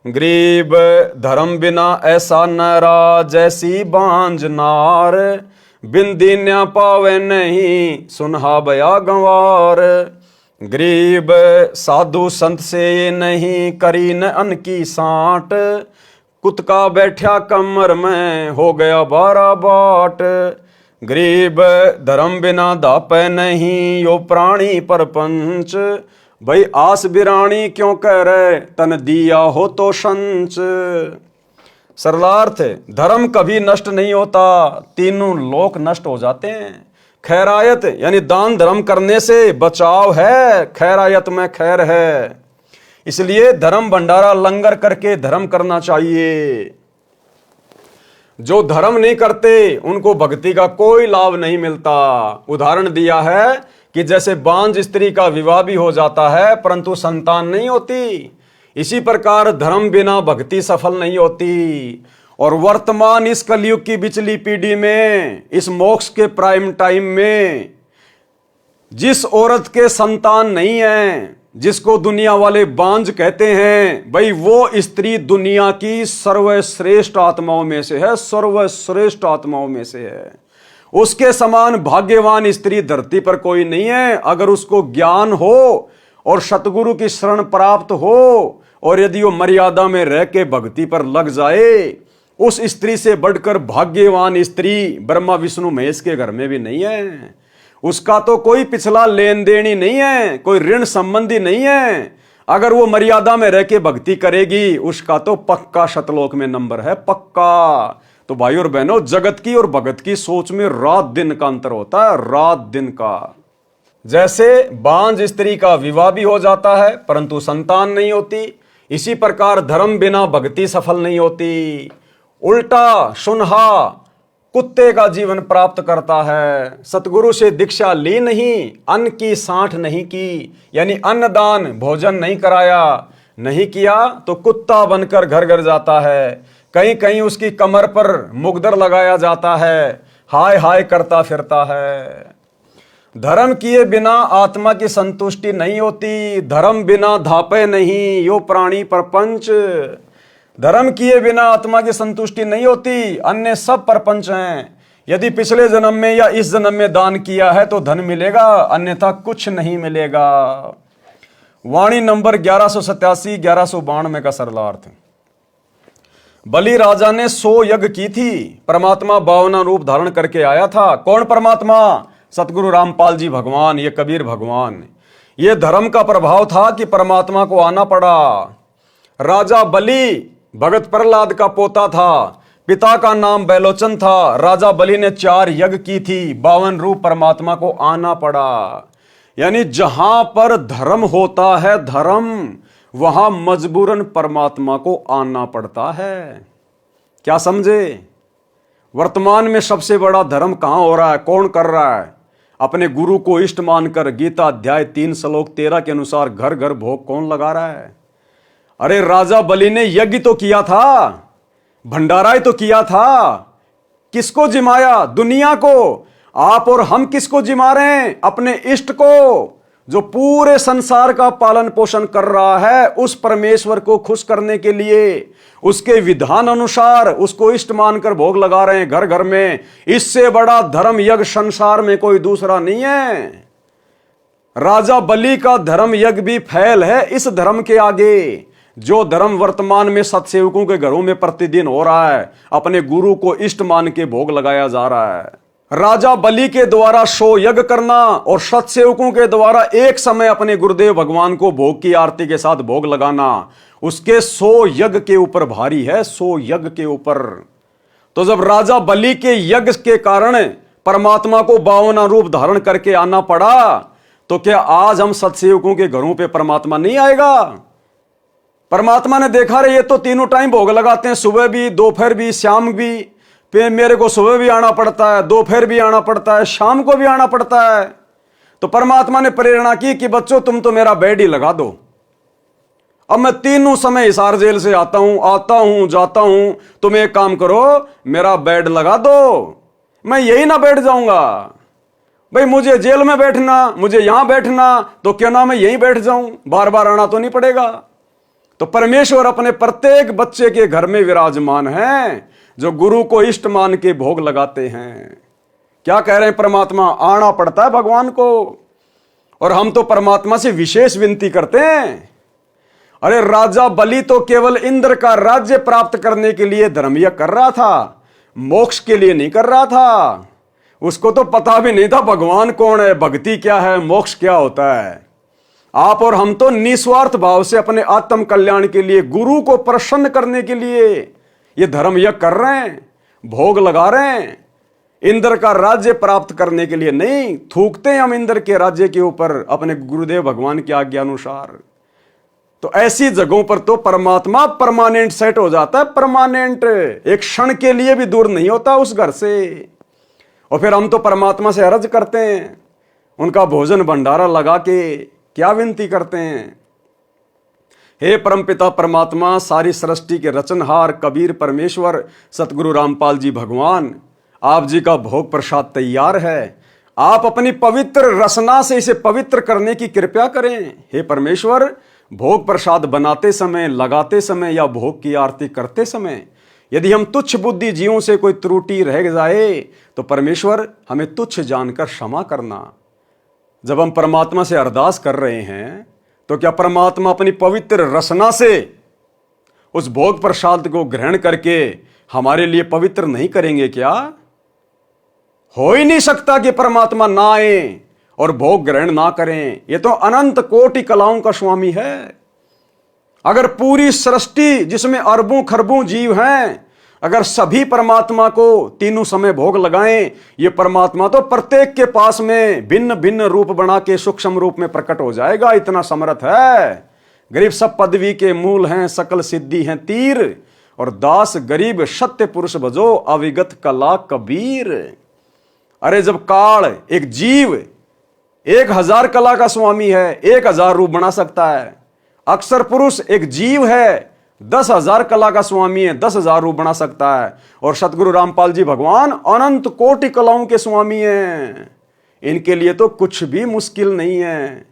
गरीब धर्म बिना ऐसा नरा, जैसी बांझ नार, बिंदी न्या पावे नहीं, सुनहा बया गंवार। गरीब साधु संत से नहीं, करी न अन्न की सांट, कुतका बैठा कमर में, हो गया 12 बाट। गरीब धर्म बिना दापे नहीं, यो प्राणी परपंच, भाई आस बिरानी क्यों कह रहे, तन दिया हो तो संच। सरलार्थ, धर्म कभी नष्ट नहीं होता, तीनों लोक नष्ट हो जाते हैं। खैरायत यानी दान धर्म करने से बचाव है, खैरायत में खैर है। इसलिए धर्म भंडारा लंगर करके धर्म करना चाहिए। जो धर्म नहीं करते उनको भक्ति का कोई लाभ नहीं मिलता। उदाहरण दिया है कि जैसे बांझ स्त्री का विवाह भी हो जाता है परंतु संतान नहीं होती, इसी प्रकार धर्म बिना भक्ति सफल नहीं होती। और वर्तमान इस कलयुग की बिचली पीढ़ी में, इस मोक्ष के प्राइम टाइम में, जिस औरत के संतान नहीं है, जिसको दुनिया वाले बांझ कहते हैं, भाई वो स्त्री दुनिया की सर्वश्रेष्ठ आत्माओं में से है, सर्वश्रेष्ठ आत्माओं में से है। उसके समान भाग्यवान स्त्री धरती पर कोई नहीं है। अगर उसको ज्ञान हो और सतगुरु की शरण प्राप्त हो और यदि वो मर्यादा में रह के भक्ति पर लग जाए, उस स्त्री से बढ़कर भाग्यवान स्त्री ब्रह्मा विष्णु महेश के घर में भी नहीं है। उसका तो कोई पिछला लेन देन ही नहीं है, कोई ऋण संबंधी नहीं है। अगर वो मर्यादा में रह के भक्ति करेगी, उसका तो पक्का शतलोक में नंबर है, पक्का। तो भाई और बहनों, जगत की और भगत की सोच में रात दिन का अंतर होता है, रात दिन का। जैसे बांझ स्त्री का विवाह भी हो जाता है परंतु संतान नहीं होती, इसी प्रकार धर्म बिना भक्ति सफल नहीं होती। उल्टा सुनहा कुत्ते का जीवन प्राप्त करता है। सतगुरु से दीक्षा ली नहीं, अन्न की सांठ नहीं की, यानी अन्नदान भोजन नहीं कराया, नहीं किया तो कुत्ता बनकर घर घर जाता है। कहीं कहीं उसकी कमर पर मुगदर लगाया जाता है, हाय हाय करता फिरता है। धर्म किए बिना आत्मा की संतुष्टि नहीं होती, धर्म बिना धापे नहीं यो प्राणी प्रपंच। धर्म किए बिना आत्मा की संतुष्टि नहीं होती, अन्य सब प्रपंच हैं। यदि पिछले जन्म में या इस जन्म में दान किया है तो धन मिलेगा, अन्यथा कुछ नहीं मिलेगा। वाणी नंबर 1187 1192 का सरलार्थ। बलि राजा ने 100 यज्ञ की थी, परमात्मा 52 रूप धारण करके आया था। कौन परमात्मा? सतगुरु रामपाल जी भगवान, ये कबीर भगवान। ये धर्म का प्रभाव था कि परमात्मा को आना पड़ा। राजा बलि भगत प्रहलाद का पोता था, पिता का नाम बैलोचन था। राजा बलि ने 4 यज्ञ की थी, 52 रूप परमात्मा को आना पड़ा। यानी जहां पर धर्म होता है, धर्म, वहां मजबूरन परमात्मा को आना पड़ता है। क्या समझे? वर्तमान में सबसे बड़ा धर्म कहां हो रहा है, कौन कर रहा है? अपने गुरु को इष्ट मानकर गीता अध्याय 3 श्लोक 13 के अनुसार घर घर भोग कौन लगा रहा है? अरे राजा बलि ने यज्ञ तो किया था, भंडारा ही तो किया था। किसको जिमाया? दुनिया को। आप और हम किसको जिमा रहे हैं? अपने इष्ट को, जो पूरे संसार का पालन पोषण कर रहा है। उस परमेश्वर को खुश करने के लिए उसके विधान अनुसार उसको इष्ट मानकर भोग लगा रहे हैं घर घर में। इससे बड़ा धर्म यज्ञ संसार में कोई दूसरा नहीं है। राजा बलि का धर्म यज्ञ भी फैल है इस धर्म के आगे, जो धर्म वर्तमान में सतसेवकों के घरों में प्रतिदिन हो रहा है। अपने गुरु को इष्ट मान के भोग लगाया जा रहा है। राजा बलि के द्वारा 100 यज्ञ करना और सतसेवकों के द्वारा एक समय अपने गुरुदेव भगवान को भोग की आरती के साथ भोग लगाना, उसके 100 यज्ञ के ऊपर भारी है, 100 यज्ञ के ऊपर। तो जब राजा बलि के यज्ञ के कारण परमात्मा को 52 रूप धारण करके आना पड़ा, तो क्या आज हम सतसेवकों के घरों पे परमात्मा नहीं आएगा? परमात्मा ने देखा रे ये तो तीनों टाइम भोग लगाते हैं, सुबह भी, दोपहर भी, शाम भी। फिर मेरे को सुबह भी आना पड़ता है, दोपहर भी आना पड़ता है, शाम को भी आना पड़ता है। तो परमात्मा ने प्रेरणा की कि बच्चों तुम तो मेरा बेड ही लगा दो। अब मैं तीनों समय हिसार जेल से आता हूं जाता हूं, तुम एक काम करो, मेरा बेड लगा दो, मैं यही ना बैठ जाऊंगा। भाई मुझे जेल में बैठना, मुझे यहां बैठना, तो क्यों ना मैं यहीं बैठ जाऊं, बार बार आना तो नहीं पड़ेगा। तो परमेश्वर अपने प्रत्येक बच्चे के घर में विराजमान है, जो गुरु को इष्ट मान के भोग लगाते हैं। क्या कह रहे हैं परमात्मा? आना पड़ता है भगवान को। और हम तो परमात्मा से विशेष विनती करते हैं। अरे राजा बलि तो केवल इंद्र का राज्य प्राप्त करने के लिए धर्म यज्ञ कर रहा था, मोक्ष के लिए नहीं कर रहा था। उसको तो पता भी नहीं था भगवान कौन है, भक्ति क्या है, मोक्ष क्या होता है। आप और हम तो निस्वार्थ भाव से अपने आत्म कल्याण के लिए, गुरु को प्रसन्न करने के लिए ये धर्म यज्ञ कर रहे हैं, भोग लगा रहे हैं। इंद्र का राज्य प्राप्त करने के लिए नहीं, थूकते हैं हम इंद्र के राज्य के ऊपर अपने गुरुदेव भगवान की आज्ञा अनुसार। तो ऐसी जगहों पर तो परमात्मा परमानेंट सेट हो जाता है, परमानेंट, एक क्षण के लिए भी दूर नहीं होता उस घर से। और फिर हम तो परमात्मा से अर्ज करते हैं, उनका भोजन भंडारा लगा के क्या विनती करते हैं हे परमपिता परमात्मा, सारी सृष्टि के रचनहार कबीर परमेश्वर सतगुरु रामपाल जी भगवान, आप जी का भोग प्रसाद तैयार है। आप अपनी पवित्र रसना से इसे पवित्र करने की कृपा करें। हे परमेश्वर, भोग प्रसाद बनाते समय, लगाते समय या भोग की आरती करते समय यदि हम तुच्छ बुद्धि जीवों से कोई त्रुटि रह जाए तो परमेश्वर हमें तुच्छ जानकर क्षमा करना। जब हम परमात्मा से अरदास कर रहे हैं तो क्या परमात्मा अपनी पवित्र रसना से उस भोग प्रसाद को ग्रहण करके हमारे लिए पवित्र नहीं करेंगे क्या? हो ही नहीं सकता कि परमात्मा ना आए और भोग ग्रहण ना करें। ये तो अनंत कोटि कलाओं का स्वामी है। अगर पूरी सृष्टि जिसमें अरबों खरबों जीव हैं, अगर सभी परमात्मा को तीनों समय भोग लगाएं, ये परमात्मा तो प्रत्येक के पास में भिन्न भिन्न रूप बना के सूक्ष्म रूप में प्रकट हो जाएगा। इतना समर्थ है। गरीब सब पदवी के मूल हैं, सकल सिद्धि हैं तीर, और दास गरीब सत्य पुरुष भजो, अविगत कला कबीर। अरे जब काल एक जीव 1000 कला का स्वामी है, 1000 रूप बना सकता है। अक्षर पुरुष एक जीव है, 10,000 कला का स्वामी है, 10,000 रूप बना सकता है। और सतगुरु रामपाल जी भगवान अनंत कोटि कलाओं के स्वामी हैं। इनके लिए तो कुछ भी मुश्किल नहीं है।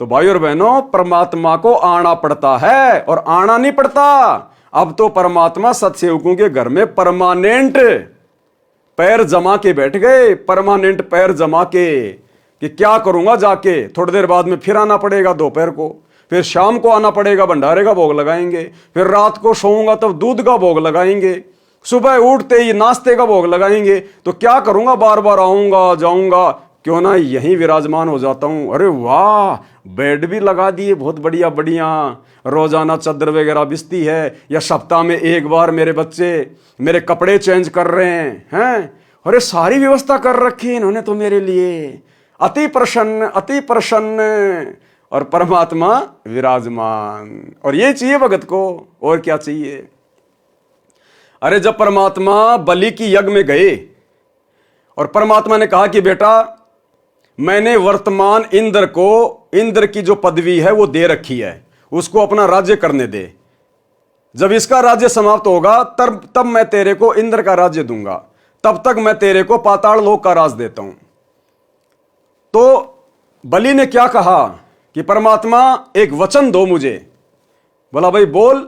तो भाई और बहनों, परमात्मा को आना पड़ता है और आना नहीं पड़ता। अब तो परमात्मा सत्सेवकों के घर में परमानेंट पैर जमा के बैठ गए, परमानेंट पैर जमा के, कि क्या करूंगा जाके, थोड़ी देर बाद में फिर आना पड़ेगा दोपहर को, फिर शाम को आना पड़ेगा, भंडारे का भोग लगाएंगे, फिर रात को सोऊंगा तब दूध का भोग लगाएंगे, सुबह उठते ही नाश्ते का भोग लगाएंगे। तो क्या करूंगा, बार बार आऊंगा जाऊंगा, क्यों ना यहीं विराजमान हो जाता हूं। अरे वाह, बेड भी लगा दिए बहुत बढ़िया बढ़िया, रोजाना चादर वगैरह बिछती है, या सप्ताह में एक बार मेरे बच्चे मेरे कपड़े चेंज कर रहे हैं। अरे सारी व्यवस्था कर रखी है इन्होंने तो मेरे लिए। अति प्रसन्न, अति प्रसन्न, और परमात्मा विराजमान। और ये चाहिए भगत को, और क्या चाहिए। अरे जब परमात्मा बलि की यज्ञ में गए और परमात्मा ने कहा कि बेटा, मैंने वर्तमान इंद्र को, इंद्र की जो पदवी है वो दे रखी है, उसको अपना राज्य करने दे। जब इसका राज्य समाप्त होगा तब मैं तेरे को इंद्र का राज्य दूंगा, तब तक मैं तेरे को पाताल लोक का राज देता हूं। तो बलि ने क्या कहा कि परमात्मा एक वचन दो मुझे। बोला भाई बोल।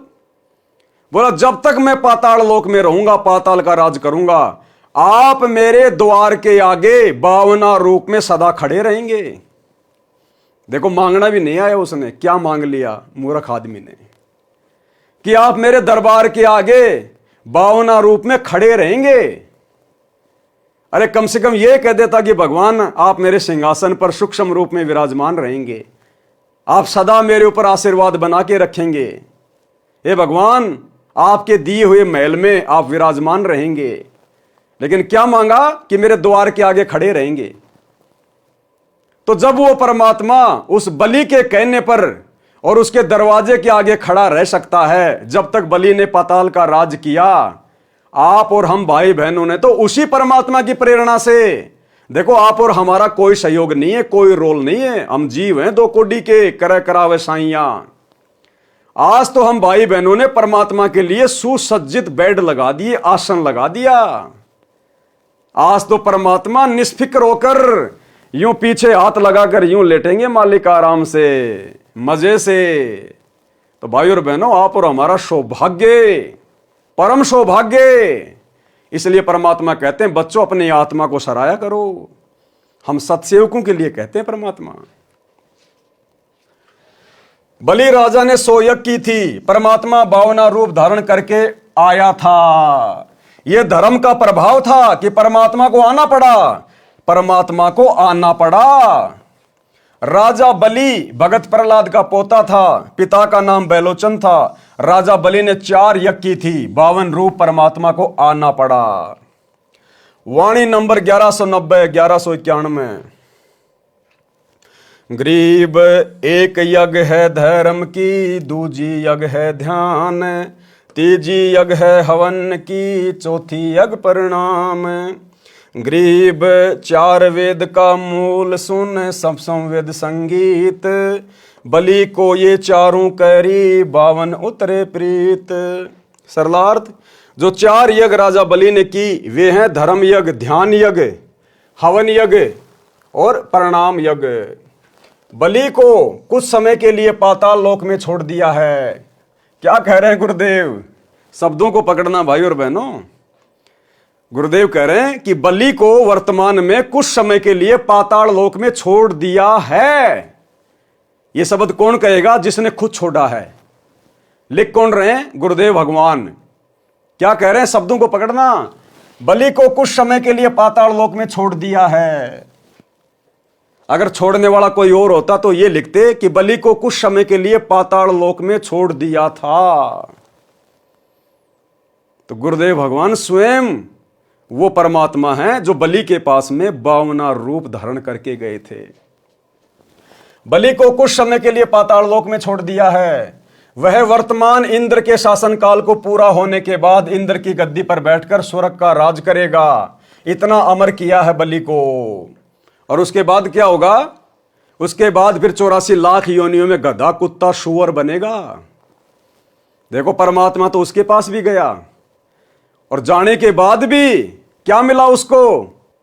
बोला जब तक मैं पाताल लोक में रहूंगा, पाताल का राज करूंगा, आप मेरे द्वार के आगे 52 रूप में सदा खड़े रहेंगे। देखो, मांगना भी नहीं आया उसने, क्या मांग लिया मूर्ख आदमी ने, कि आप मेरे दरबार के आगे 52 रूप में खड़े रहेंगे। अरे कम से कम यह कह देता कि भगवान आप मेरे सिंहासन पर सूक्ष्म रूप में विराजमान रहेंगे, आप सदा मेरे ऊपर आशीर्वाद बना के रखेंगे। हे भगवान, आपके दिए हुए महल में आप विराजमान रहेंगे। लेकिन क्या मांगा कि मेरे द्वार के आगे खड़े रहेंगे। तो जब वो परमात्मा उस बलि के कहने पर और उसके दरवाजे के आगे खड़ा रह सकता है, जब तक बलि ने पाताल का राज किया, आप और हम भाई बहनों ने तो उसी परमात्मा की प्रेरणा से, देखो आप और हमारा कोई सहयोग नहीं है, कोई रोल नहीं है, हम जीव हैं 2 कोडी के, करे करावे साइया। आज तो हम भाई बहनों ने परमात्मा के लिए सुसज्जित बेड लगा दिए, आसन लगा दिया। आज तो परमात्मा निष्फिक्र होकर यूं पीछे हाथ लगाकर यूं लेटेंगे मालिक आराम से, मजे से। तो भाई और बहनों, आप और हमारा सौभाग्य, परम सौभाग्य। इसलिए परमात्मा कहते हैं बच्चों अपनी आत्मा को सराया करो। हम सत्सेवकों के लिए कहते हैं परमात्मा। बलि राजा ने 100 यज्ञ की थी, परमात्मा 52 रूप धारण करके आया था। यह धर्म का प्रभाव था कि परमात्मा को आना पड़ा, परमात्मा को आना पड़ा। राजा बलि भगत प्रहलाद का पोता था, पिता का नाम बैलोचन था। राजा बलि ने 4 यज्ञ की थी, 52 रूप परमात्मा को आना पड़ा। वाणी नंबर 1190, 1191। गरीब एक यज्ञ है धर्म की, दूजी यज्ञ है ध्यान, तीजी यज्ञ है हवन की, चौथी यज्ञ परिणाम। गरीब 4 वेद का मूल सुन, सब संवेद संगीत, बलि को ये चारों कैरी 52 उतरे प्रीत। सरलार्थ, जो 4 यज्ञ राजा बलि ने की वे हैं धर्म यज्ञ, ध्यान यज्ञ, हवन यज्ञ और प्रणाम यज्ञ। बलि को कुछ समय के लिए पाताल लोक में छोड़ दिया है। क्या कह रहे हैं गुरुदेव? शब्दों को पकड़ना भाई और बहनों। गुरुदेव कह रहे हैं कि बलि को वर्तमान में कुछ समय के लिए पाताल लोक में छोड़ दिया है। यह शब्द कौन कहेगा? जिसने खुद छोड़ा है। लिख कौन रहे हैं? गुरुदेव भगवान। क्या कह रहे हैं? शब्दों को पकड़ना। बलि को कुछ समय के लिए पाताल लोक में छोड़ दिया है। अगर छोड़ने वाला कोई और होता तो यह लिखते कि बलि को कुछ समय के लिए पाताल लोक में छोड़ दिया था। तो गुरुदेव भगवान स्वयं वो परमात्मा है जो बलि के पास में 52 रूप धारण करके गए थे। बलि को कुछ समय के लिए पाताल लोक में छोड़ दिया है। वह वर्तमान इंद्र के शासन काल को पूरा होने के बाद इंद्र की गद्दी पर बैठकर स्वर्ग का राज करेगा। इतना अमर किया है बलि को। और उसके बाद क्या होगा? उसके बाद फिर 84 लाख योनियों में गधा, कुत्ता, शुअर बनेगा। देखो, परमात्मा तो उसके पास भी गया और जाने के बाद भी क्या मिला उसको?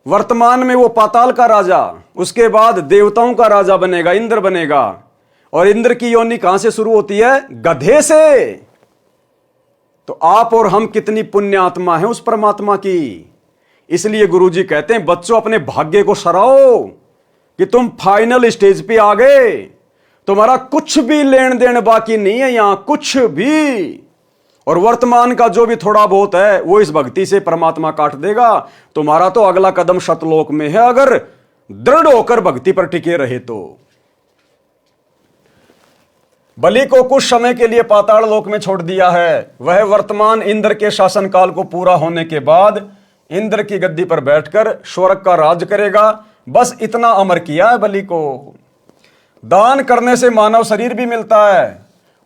वर्तमान में वो पाताल का राजा, उसके बाद देवताओं का राजा बनेगा, इंद्र बनेगा। और इंद्र की योनि कहां से शुरू होती है? गधे से। तो आप और हम कितनी पुण्य आत्मा है उस परमात्मा की। इसलिए गुरुजी कहते हैं बच्चों अपने भाग्य को सराहो कि तुम फाइनल स्टेज पे आ गए। तुम्हारा कुछ भी लेन देन बाकी नहीं है यहां, कुछ भी। और वर्तमान का जो भी थोड़ा बहुत है वो इस भक्ति से परमात्मा काट देगा। तुम्हारा तो अगला कदम शतलोक में है, अगर दृढ़ होकर भक्ति पर टिके रहे तो। बलि को कुछ समय के लिए पाताल लोक में छोड़ दिया है। वह वर्तमान इंद्र के शासन काल को पूरा होने के बाद इंद्र की गद्दी पर बैठकर स्वर्ग का राज करेगा। बस इतना अमर किया है बलि को। दान करने से मानव शरीर भी मिलता है।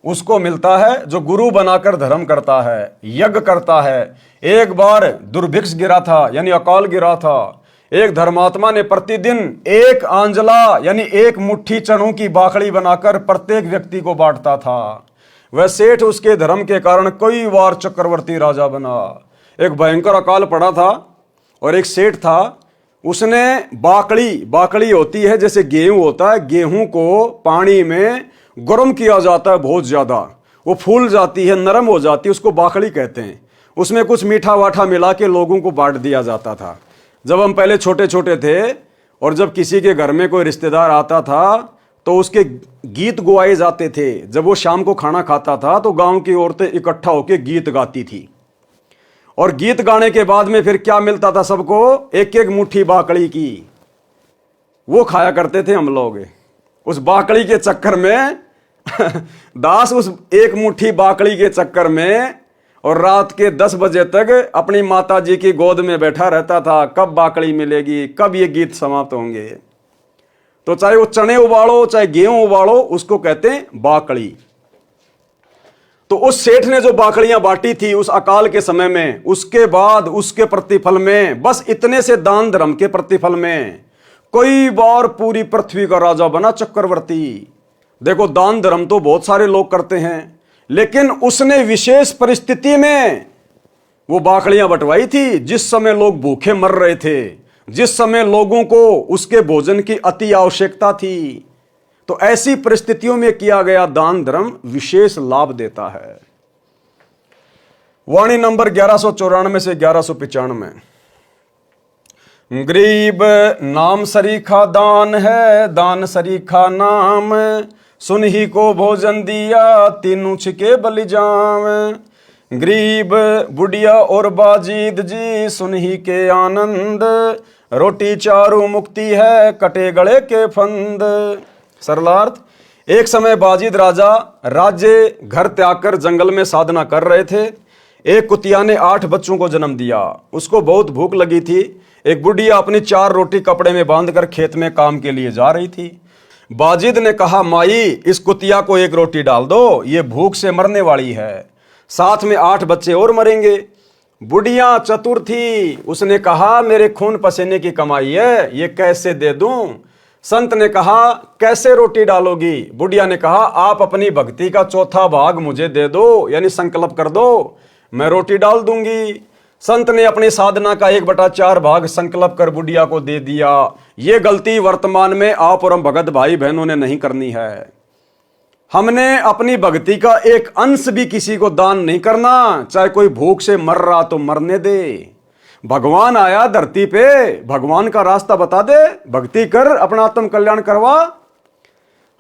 उसको मिलता है जो गुरु बनाकर धर्म करता है, यज्ञ करता है। एक बार दुर्भिक्ष गिरा था, यानी अकाल गिरा था। एक धर्मात्मा ने प्रतिदिन 1 आंजला यानी 1 मुट्ठी चनों की बाखड़ी बनाकर प्रत्येक व्यक्ति को बांटता था। वह सेठ उसके धर्म के कारण कई बार चक्रवर्ती राजा बना। एक भयंकर अकाल पड़ा था और एक सेठ था, उसने बाकड़ी होती है जैसे गेहूं होता है, गेहूं को पानी में गर्म किया जाता है बहुत ज्यादा, वो फूल जाती है, नरम हो जाती है, उसको बाकड़ी कहते हैं। उसमें कुछ मीठा वाठा मिला के लोगों को बांट दिया जाता था। जब हम पहले छोटे छोटे थे और जब किसी के घर में कोई रिश्तेदार आता था तो उसके गीत गुआए जाते थे। जब वो शाम को खाना खाता था तो गांव की औरतें इकट्ठा होकर गीत गाती थी और गीत गाने के बाद में फिर क्या मिलता था सबको? 1-1 मुट्ठी बाकड़ी की। वो खाया करते थे हम लोग। उस बाकड़ी के चक्कर में दास उस 1 मुट्ठी बाकड़ी के चक्कर में और रात के 10 बजे तक अपनी माता जी की गोद में बैठा रहता था, कब बाकड़ी मिलेगी, कब ये गीत समाप्त होंगे। तो चाहे वो चने उबालो चाहे गेहूं उबालो, उसको कहते हैं बाकड़ी। तो उस सेठ ने जो बाकड़ियां बांटी थी उस अकाल के समय में, उसके बाद उसके प्रतिफल में, बस इतने से दान धर्म के प्रतिफल में कई बार पूरी पृथ्वी का राजा बना, चक्रवर्ती। देखो, दान धर्म तो बहुत सारे लोग करते हैं, लेकिन उसने विशेष परिस्थिति में वो बाकड़ियां बंटवाई थी जिस समय लोग भूखे मर रहे थे, जिस समय लोगों को उसके भोजन की अति आवश्यकता थी। तो ऐसी परिस्थितियों में किया गया दान धर्म विशेष लाभ देता है। वाणी नंबर 1194 से 1195। गरीब नाम सरीखा दान है, दान सरीखा नाम, सुन ही को भोजन दिया, तीनों छिके बलि जाम। गरीब बुढ़िया और बाजीद जी, सुन ही के आनंद, रोटी चारू मुक्ति है, कटे गले के फंद। सरलार्थ, एक समय बाजीद राजा राज्य घर त्याग कर जंगल में साधना कर रहे थे। एक कुतिया ने 8 बच्चों को जन्म दिया। उसको बहुत भूख लगी थी। एक बुढ़िया अपनी 4 रोटी कपड़े में बांधकर खेत में काम के लिए जा रही थी। बाजिद ने कहा, माई इस कुतिया को 1 रोटी डाल दो, ये भूख से मरने वाली है, साथ में 8 बच्चे और मरेंगे। बुढ़िया चतुर थी, उसने कहा मेरे खून पसीने की कमाई है, ये कैसे दे दूं। संत ने कहा कैसे रोटी डालोगी? बुढ़िया ने कहा आप अपनी भक्ति का चौथा भाग मुझे दे दो, यानी संकल्प कर दो, मैं रोटी डाल दूंगी। संत ने अपनी साधना का 1/4 भाग संकल्प कर बुढ़िया को दे दिया। ये गलती वर्तमान में आप और हम भगत भाई बहनों ने नहीं करनी है। हमने अपनी भक्ति का एक अंश भी किसी को दान नहीं करना, चाहे कोई भूख से मर रहा तो मरने दे। भगवान आया धरती पे, भगवान का रास्ता बता दे, भक्ति कर, अपना आत्म कल्याण करवा।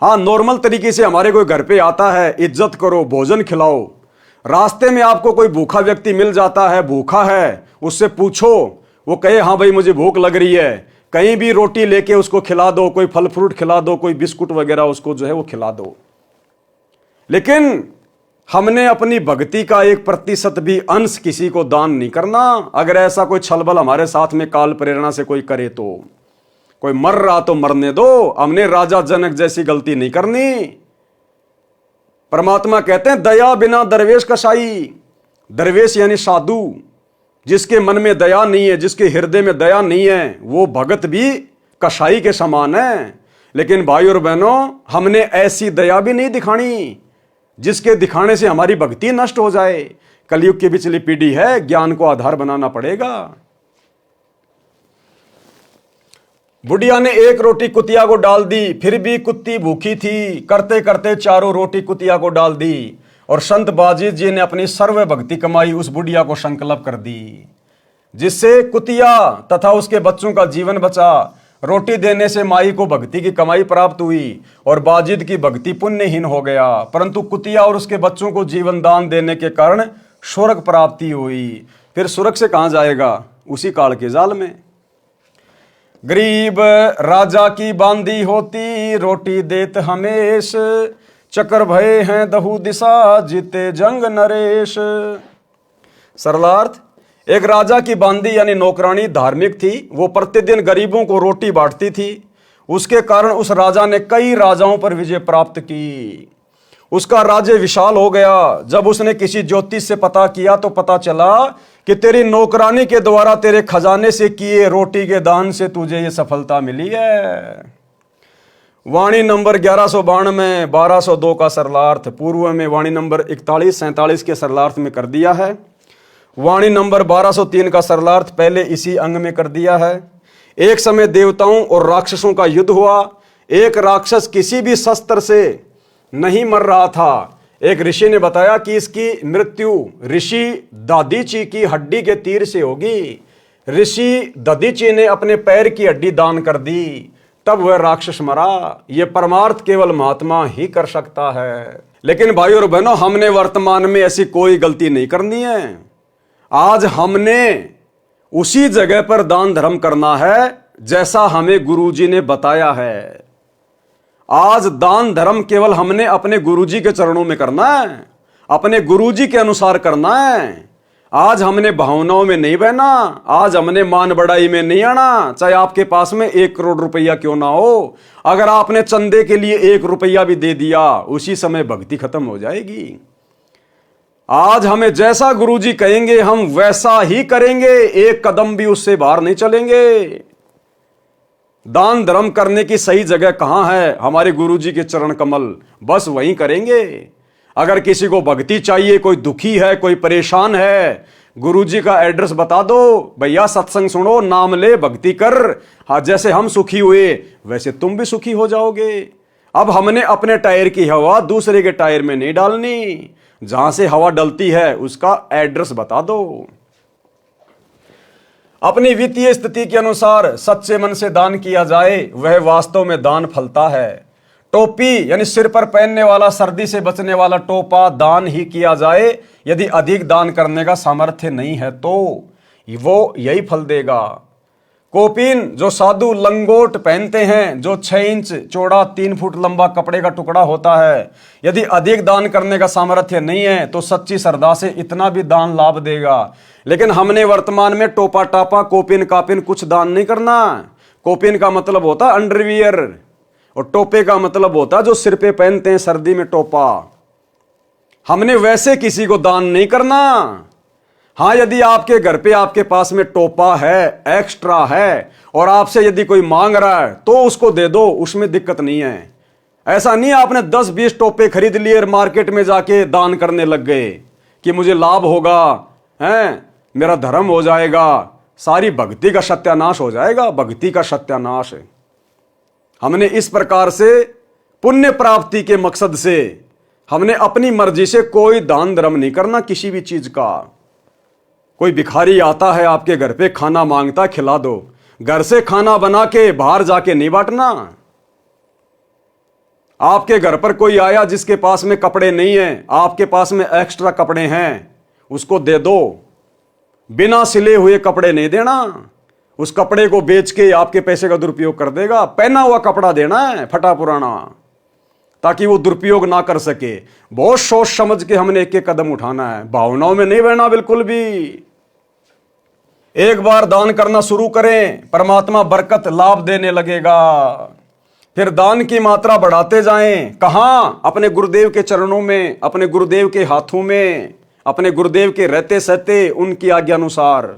हाँ, नॉर्मल तरीके से हमारे कोई घर पे आता है, इज्जत करो, भोजन खिलाओ। रास्ते में आपको कोई भूखा व्यक्ति मिल जाता है, भूखा है, उससे पूछो, वो कहे हाँ भाई मुझे भूख लग रही है, कहीं भी रोटी लेके उसको खिला दो, कोई फल फ्रूट खिला दो, कोई बिस्कुट वगैरह उसको जो है वो खिला दो। लेकिन हमने अपनी भक्ति का 1% भी अंश किसी को दान नहीं करना। अगर ऐसा कोई छलबल हमारे साथ में काल प्रेरणा से कोई करे तो, कोई मर रहा तो मरने दो, हमने राजा जनक जैसी गलती नहीं करनी। परमात्मा कहते हैं दया बिना दरवेश कसाई। दरवेश यानी साधु, जिसके मन में दया नहीं है, जिसके हृदय में दया नहीं है, वो भगत भी कसाई के समान है। लेकिन भाई और बहनों, हमने ऐसी दया भी नहीं दिखानी जिसके दिखाने से हमारी भक्ति नष्ट हो जाए। कलयुग की पिछली पीढ़ी है, ज्ञान को आधार बनाना पड़ेगा। बुढ़िया ने 1 रोटी कुतिया को डाल दी, फिर भी कुत्ती भूखी थी। करते करते 4 रोटी कुतिया को डाल दी और संत बाजीत जी ने अपनी सर्व भक्ति कमाई उस बुढ़िया को संकल्प कर दी, जिससे कुतिया तथा उसके बच्चों का जीवन बचा। रोटी देने से माई को भक्ति की कमाई प्राप्त हुई और बाजिद की भक्ति पुण्यहीन हो गया, परंतु कुतिया और उसके बच्चों को जीवन दान देने के कारण स्वर्ग प्राप्ति हुई। फिर स्वर्ग से कहां जाएगा? उसी काल के जाल में। गरीब राजा की बांदी होती, रोटी देत हमेश, चक्कर भये हैं दहु दिशा, जीते जंग नरेश। सरलार्थ, एक राजा की बांदी यानी नौकरानी धार्मिक थी। वो प्रतिदिन गरीबों को रोटी बांटती थी। उसके कारण उस राजा ने कई राजाओं पर विजय प्राप्त की। उसका राज्य विशाल हो गया। जब उसने किसी ज्योतिष से पता किया तो पता चला कि तेरी नौकरानी के द्वारा तेरे खजाने से किए रोटी के दान से तुझे ये सफलता मिली है। वाणी नंबर 1192 1202 का सरलार्थ पूर्व में वाणी नंबर 41-47 के सरलार्थ में कर दिया है। वाणी नंबर 1203 का सरलार्थ पहले इसी अंग में कर दिया है। एक समय देवताओं और राक्षसों का युद्ध हुआ। एक राक्षस किसी भी शस्त्र से नहीं मर रहा था। एक ऋषि ने बताया कि इसकी मृत्यु ऋषि दधीची की हड्डी के तीर से होगी। ऋषि दधीची ने अपने पैर की हड्डी दान कर दी, तब वह राक्षस मरा। यह परमार्थ केवल महात्मा ही कर सकता है। लेकिन भाइयों और बहनों, हमने वर्तमान में ऐसी कोई गलती नहीं करनी है। आज हमने उसी जगह पर दान धर्म करना है जैसा हमें गुरुजी ने बताया है। आज दान धर्म केवल हमने अपने गुरुजी के चरणों में करना है, अपने गुरुजी के अनुसार करना है। आज हमने भावनाओं में नहीं बहना, आज हमने मान बढ़ाई में नहीं आना। चाहे आपके पास में 1 करोड़ रुपया क्यों ना हो, अगर आपने चंदे के लिए 1 रुपया भी दे दिया, उसी समय भक्ति खत्म हो जाएगी। आज हमें जैसा गुरुजी कहेंगे हम वैसा ही करेंगे, 1 कदम भी उससे बाहर नहीं चलेंगे। दान धर्म करने की सही जगह कहां है? हमारे गुरुजी के चरण कमल, बस वहीं करेंगे। अगर किसी को भक्ति चाहिए, कोई दुखी है, कोई परेशान है, गुरुजी का एड्रेस बता दो, भैया सत्संग सुनो, नाम ले, भक्ति कर। हाँ, जैसे हम सुखी हुए वैसे तुम भी सुखी हो जाओगे। अब हमने अपने टायर की हवा दूसरे के टायर में नहीं डालनी। जहां से हवा डलती है उसका एड्रेस बता दो। अपनी वित्तीय स्थिति के अनुसार सच्चे मन से दान किया जाए, वह वास्तव में दान फलता है। टोपी यानी सिर पर पहनने वाला, सर्दी से बचने वाला टोपा दान ही किया जाए। यदि अधिक दान करने का सामर्थ्य नहीं है तो वो यही फल देगा। कोपीन जो साधु लंगोट पहनते हैं, जो 6 इंच चौड़ा 3 फुट लंबा कपड़े का टुकड़ा होता है, यदि अधिक दान करने का सामर्थ्य नहीं है तो सच्ची श्रद्धा से इतना भी दान लाभ देगा। लेकिन हमने वर्तमान में टोपा टापा कोपिन कापिन कुछ दान नहीं करना। कोपिन का मतलब होता है अंडरवियर और टोपे का मतलब होता है जो सिर पे पहनते हैं सर्दी में टोपा। हमने वैसे किसी को दान नहीं करना। हाँ, यदि आपके घर पे आपके पास में टोपा है, एक्स्ट्रा है, और आपसे यदि कोई मांग रहा है तो उसको दे दो, उसमें दिक्कत नहीं है। ऐसा नहीं आपने 10-20 टोपे खरीद लिए और मार्केट में जाके दान करने लग गए कि मुझे लाभ होगा, हैं, मेरा धर्म हो जाएगा, सारी भक्ति का सत्यानाश हो जाएगा। भक्ति का सत्यानाश है। हमने इस प्रकार से पुण्य प्राप्ति के मकसद से हमने अपनी मर्जी से कोई दान धर्म नहीं करना किसी भी चीज का। कोई भिखारी आता है आपके घर पे, खाना मांगता, खिला दो। घर से खाना बना के बाहर जाके नहीं बांटना। आपके घर पर कोई आया जिसके पास में कपड़े नहीं है, आपके पास में एक्स्ट्रा कपड़े हैं, उसको दे दो। बिना सिले हुए कपड़े नहीं देना। उस कपड़े को बेच के आपके पैसे का दुरुपयोग कर देगा। पहना हुआ कपड़ा देना है, फटा पुराना, ताकि वो दुरुपयोग ना कर सके। बहुत सोच समझ के हमने एक एक कदम उठाना है, भावनाओं में नहीं बहना बिल्कुल भी। एक बार दान करना शुरू करें, परमात्मा बरकत लाभ देने लगेगा। फिर दान की मात्रा बढ़ाते जाएं। कहां? अपने गुरुदेव के चरणों में, अपने गुरुदेव के हाथों में, अपने गुरुदेव के रहते सहते उनकी आज्ञा अनुसार।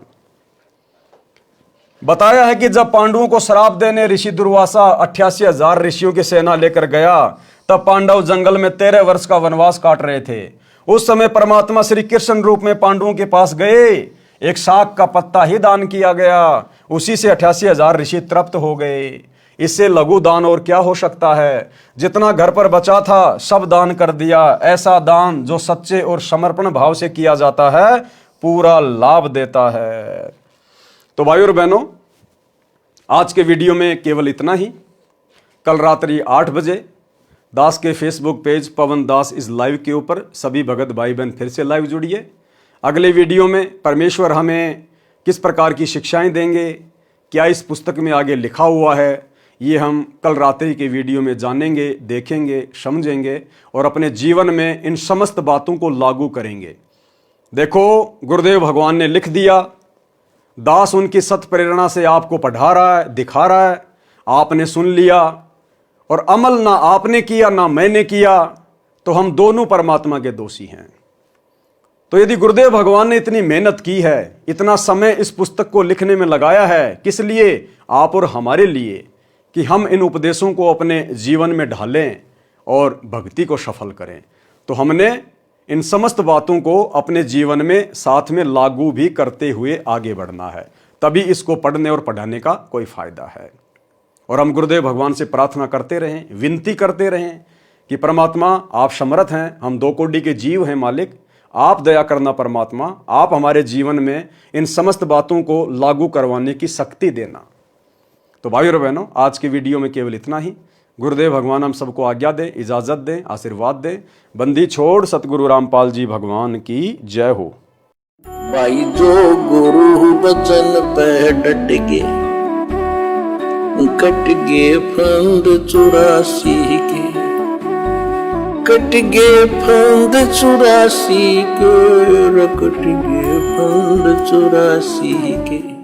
बताया है कि जब पांडवों को श्राप देने ऋषि दुर्वासा 88,000 ऋषियों की सेना लेकर गया, तब पांडव जंगल में 13 वर्ष का वनवास काट रहे थे। उस समय परमात्मा श्री कृष्ण रूप में पांडवों के पास गए। एक शाक का पत्ता ही दान किया गया, उसी से 88,000 ऋषि तृप्त हो गए। इससे लघु दान और क्या हो सकता है। जितना घर पर बचा था सब दान कर दिया। ऐसा दान जो सच्चे और समर्पण भाव से किया जाता है पूरा लाभ देता है। तो भाइयों और बहनों, आज के वीडियो में केवल इतना ही। कल रात्रि 8 बजे दास के Facebook page Pawan Das is live के ऊपर सभी भगत भाई बहन फिर से लाइव जुड़िए। अगले वीडियो में परमेश्वर हमें किस प्रकार की शिक्षाएं देंगे, क्या इस पुस्तक में आगे लिखा हुआ है, ये हम कल रात्रि के वीडियो में जानेंगे, देखेंगे, समझेंगे और अपने जीवन में इन समस्त बातों को लागू करेंगे। देखो, गुरुदेव भगवान ने लिख दिया, दास उनकी सत प्रेरणा से आपको पढ़ा रहा है, दिखा रहा है, आपने सुन लिया और अमल ना आपने किया ना मैंने किया, तो हम दोनों परमात्मा के दोषी हैं। तो यदि गुरुदेव भगवान ने इतनी मेहनत की है, इतना समय इस पुस्तक को लिखने में लगाया है, किस लिए? आप और हमारे लिए, कि हम इन उपदेशों को अपने जीवन में ढालें और भक्ति को सफल करें। तो हमने इन समस्त बातों को अपने जीवन में साथ में लागू भी करते हुए आगे बढ़ना है, तभी इसको पढ़ने और पढ़ाने का कोई फायदा है। और हम गुरुदेव भगवान से प्रार्थना करते रहें, विनती करते रहें कि परमात्मा आप समर्थ हैं, हम 2 कोटि के जीव हैं मालिक, आप दया करना परमात्मा, आप हमारे जीवन में इन समस्त बातों को लागू करवाने की शक्ति देना। तो भाइयों और बहनों, आज के वीडियो में केवल इतना ही। गुरुदेव भगवान हम सबको आज्ञा दें, इजाजत दें, आशीर्वाद दें। बंदी छोड़ सतगुरु रामपाल जी भगवान की जय हो। भाई जो गुरु बचन पे डट गे, कट गे फंद 84 के, कट गे फंद 84 के, कट गे फंद 84 के।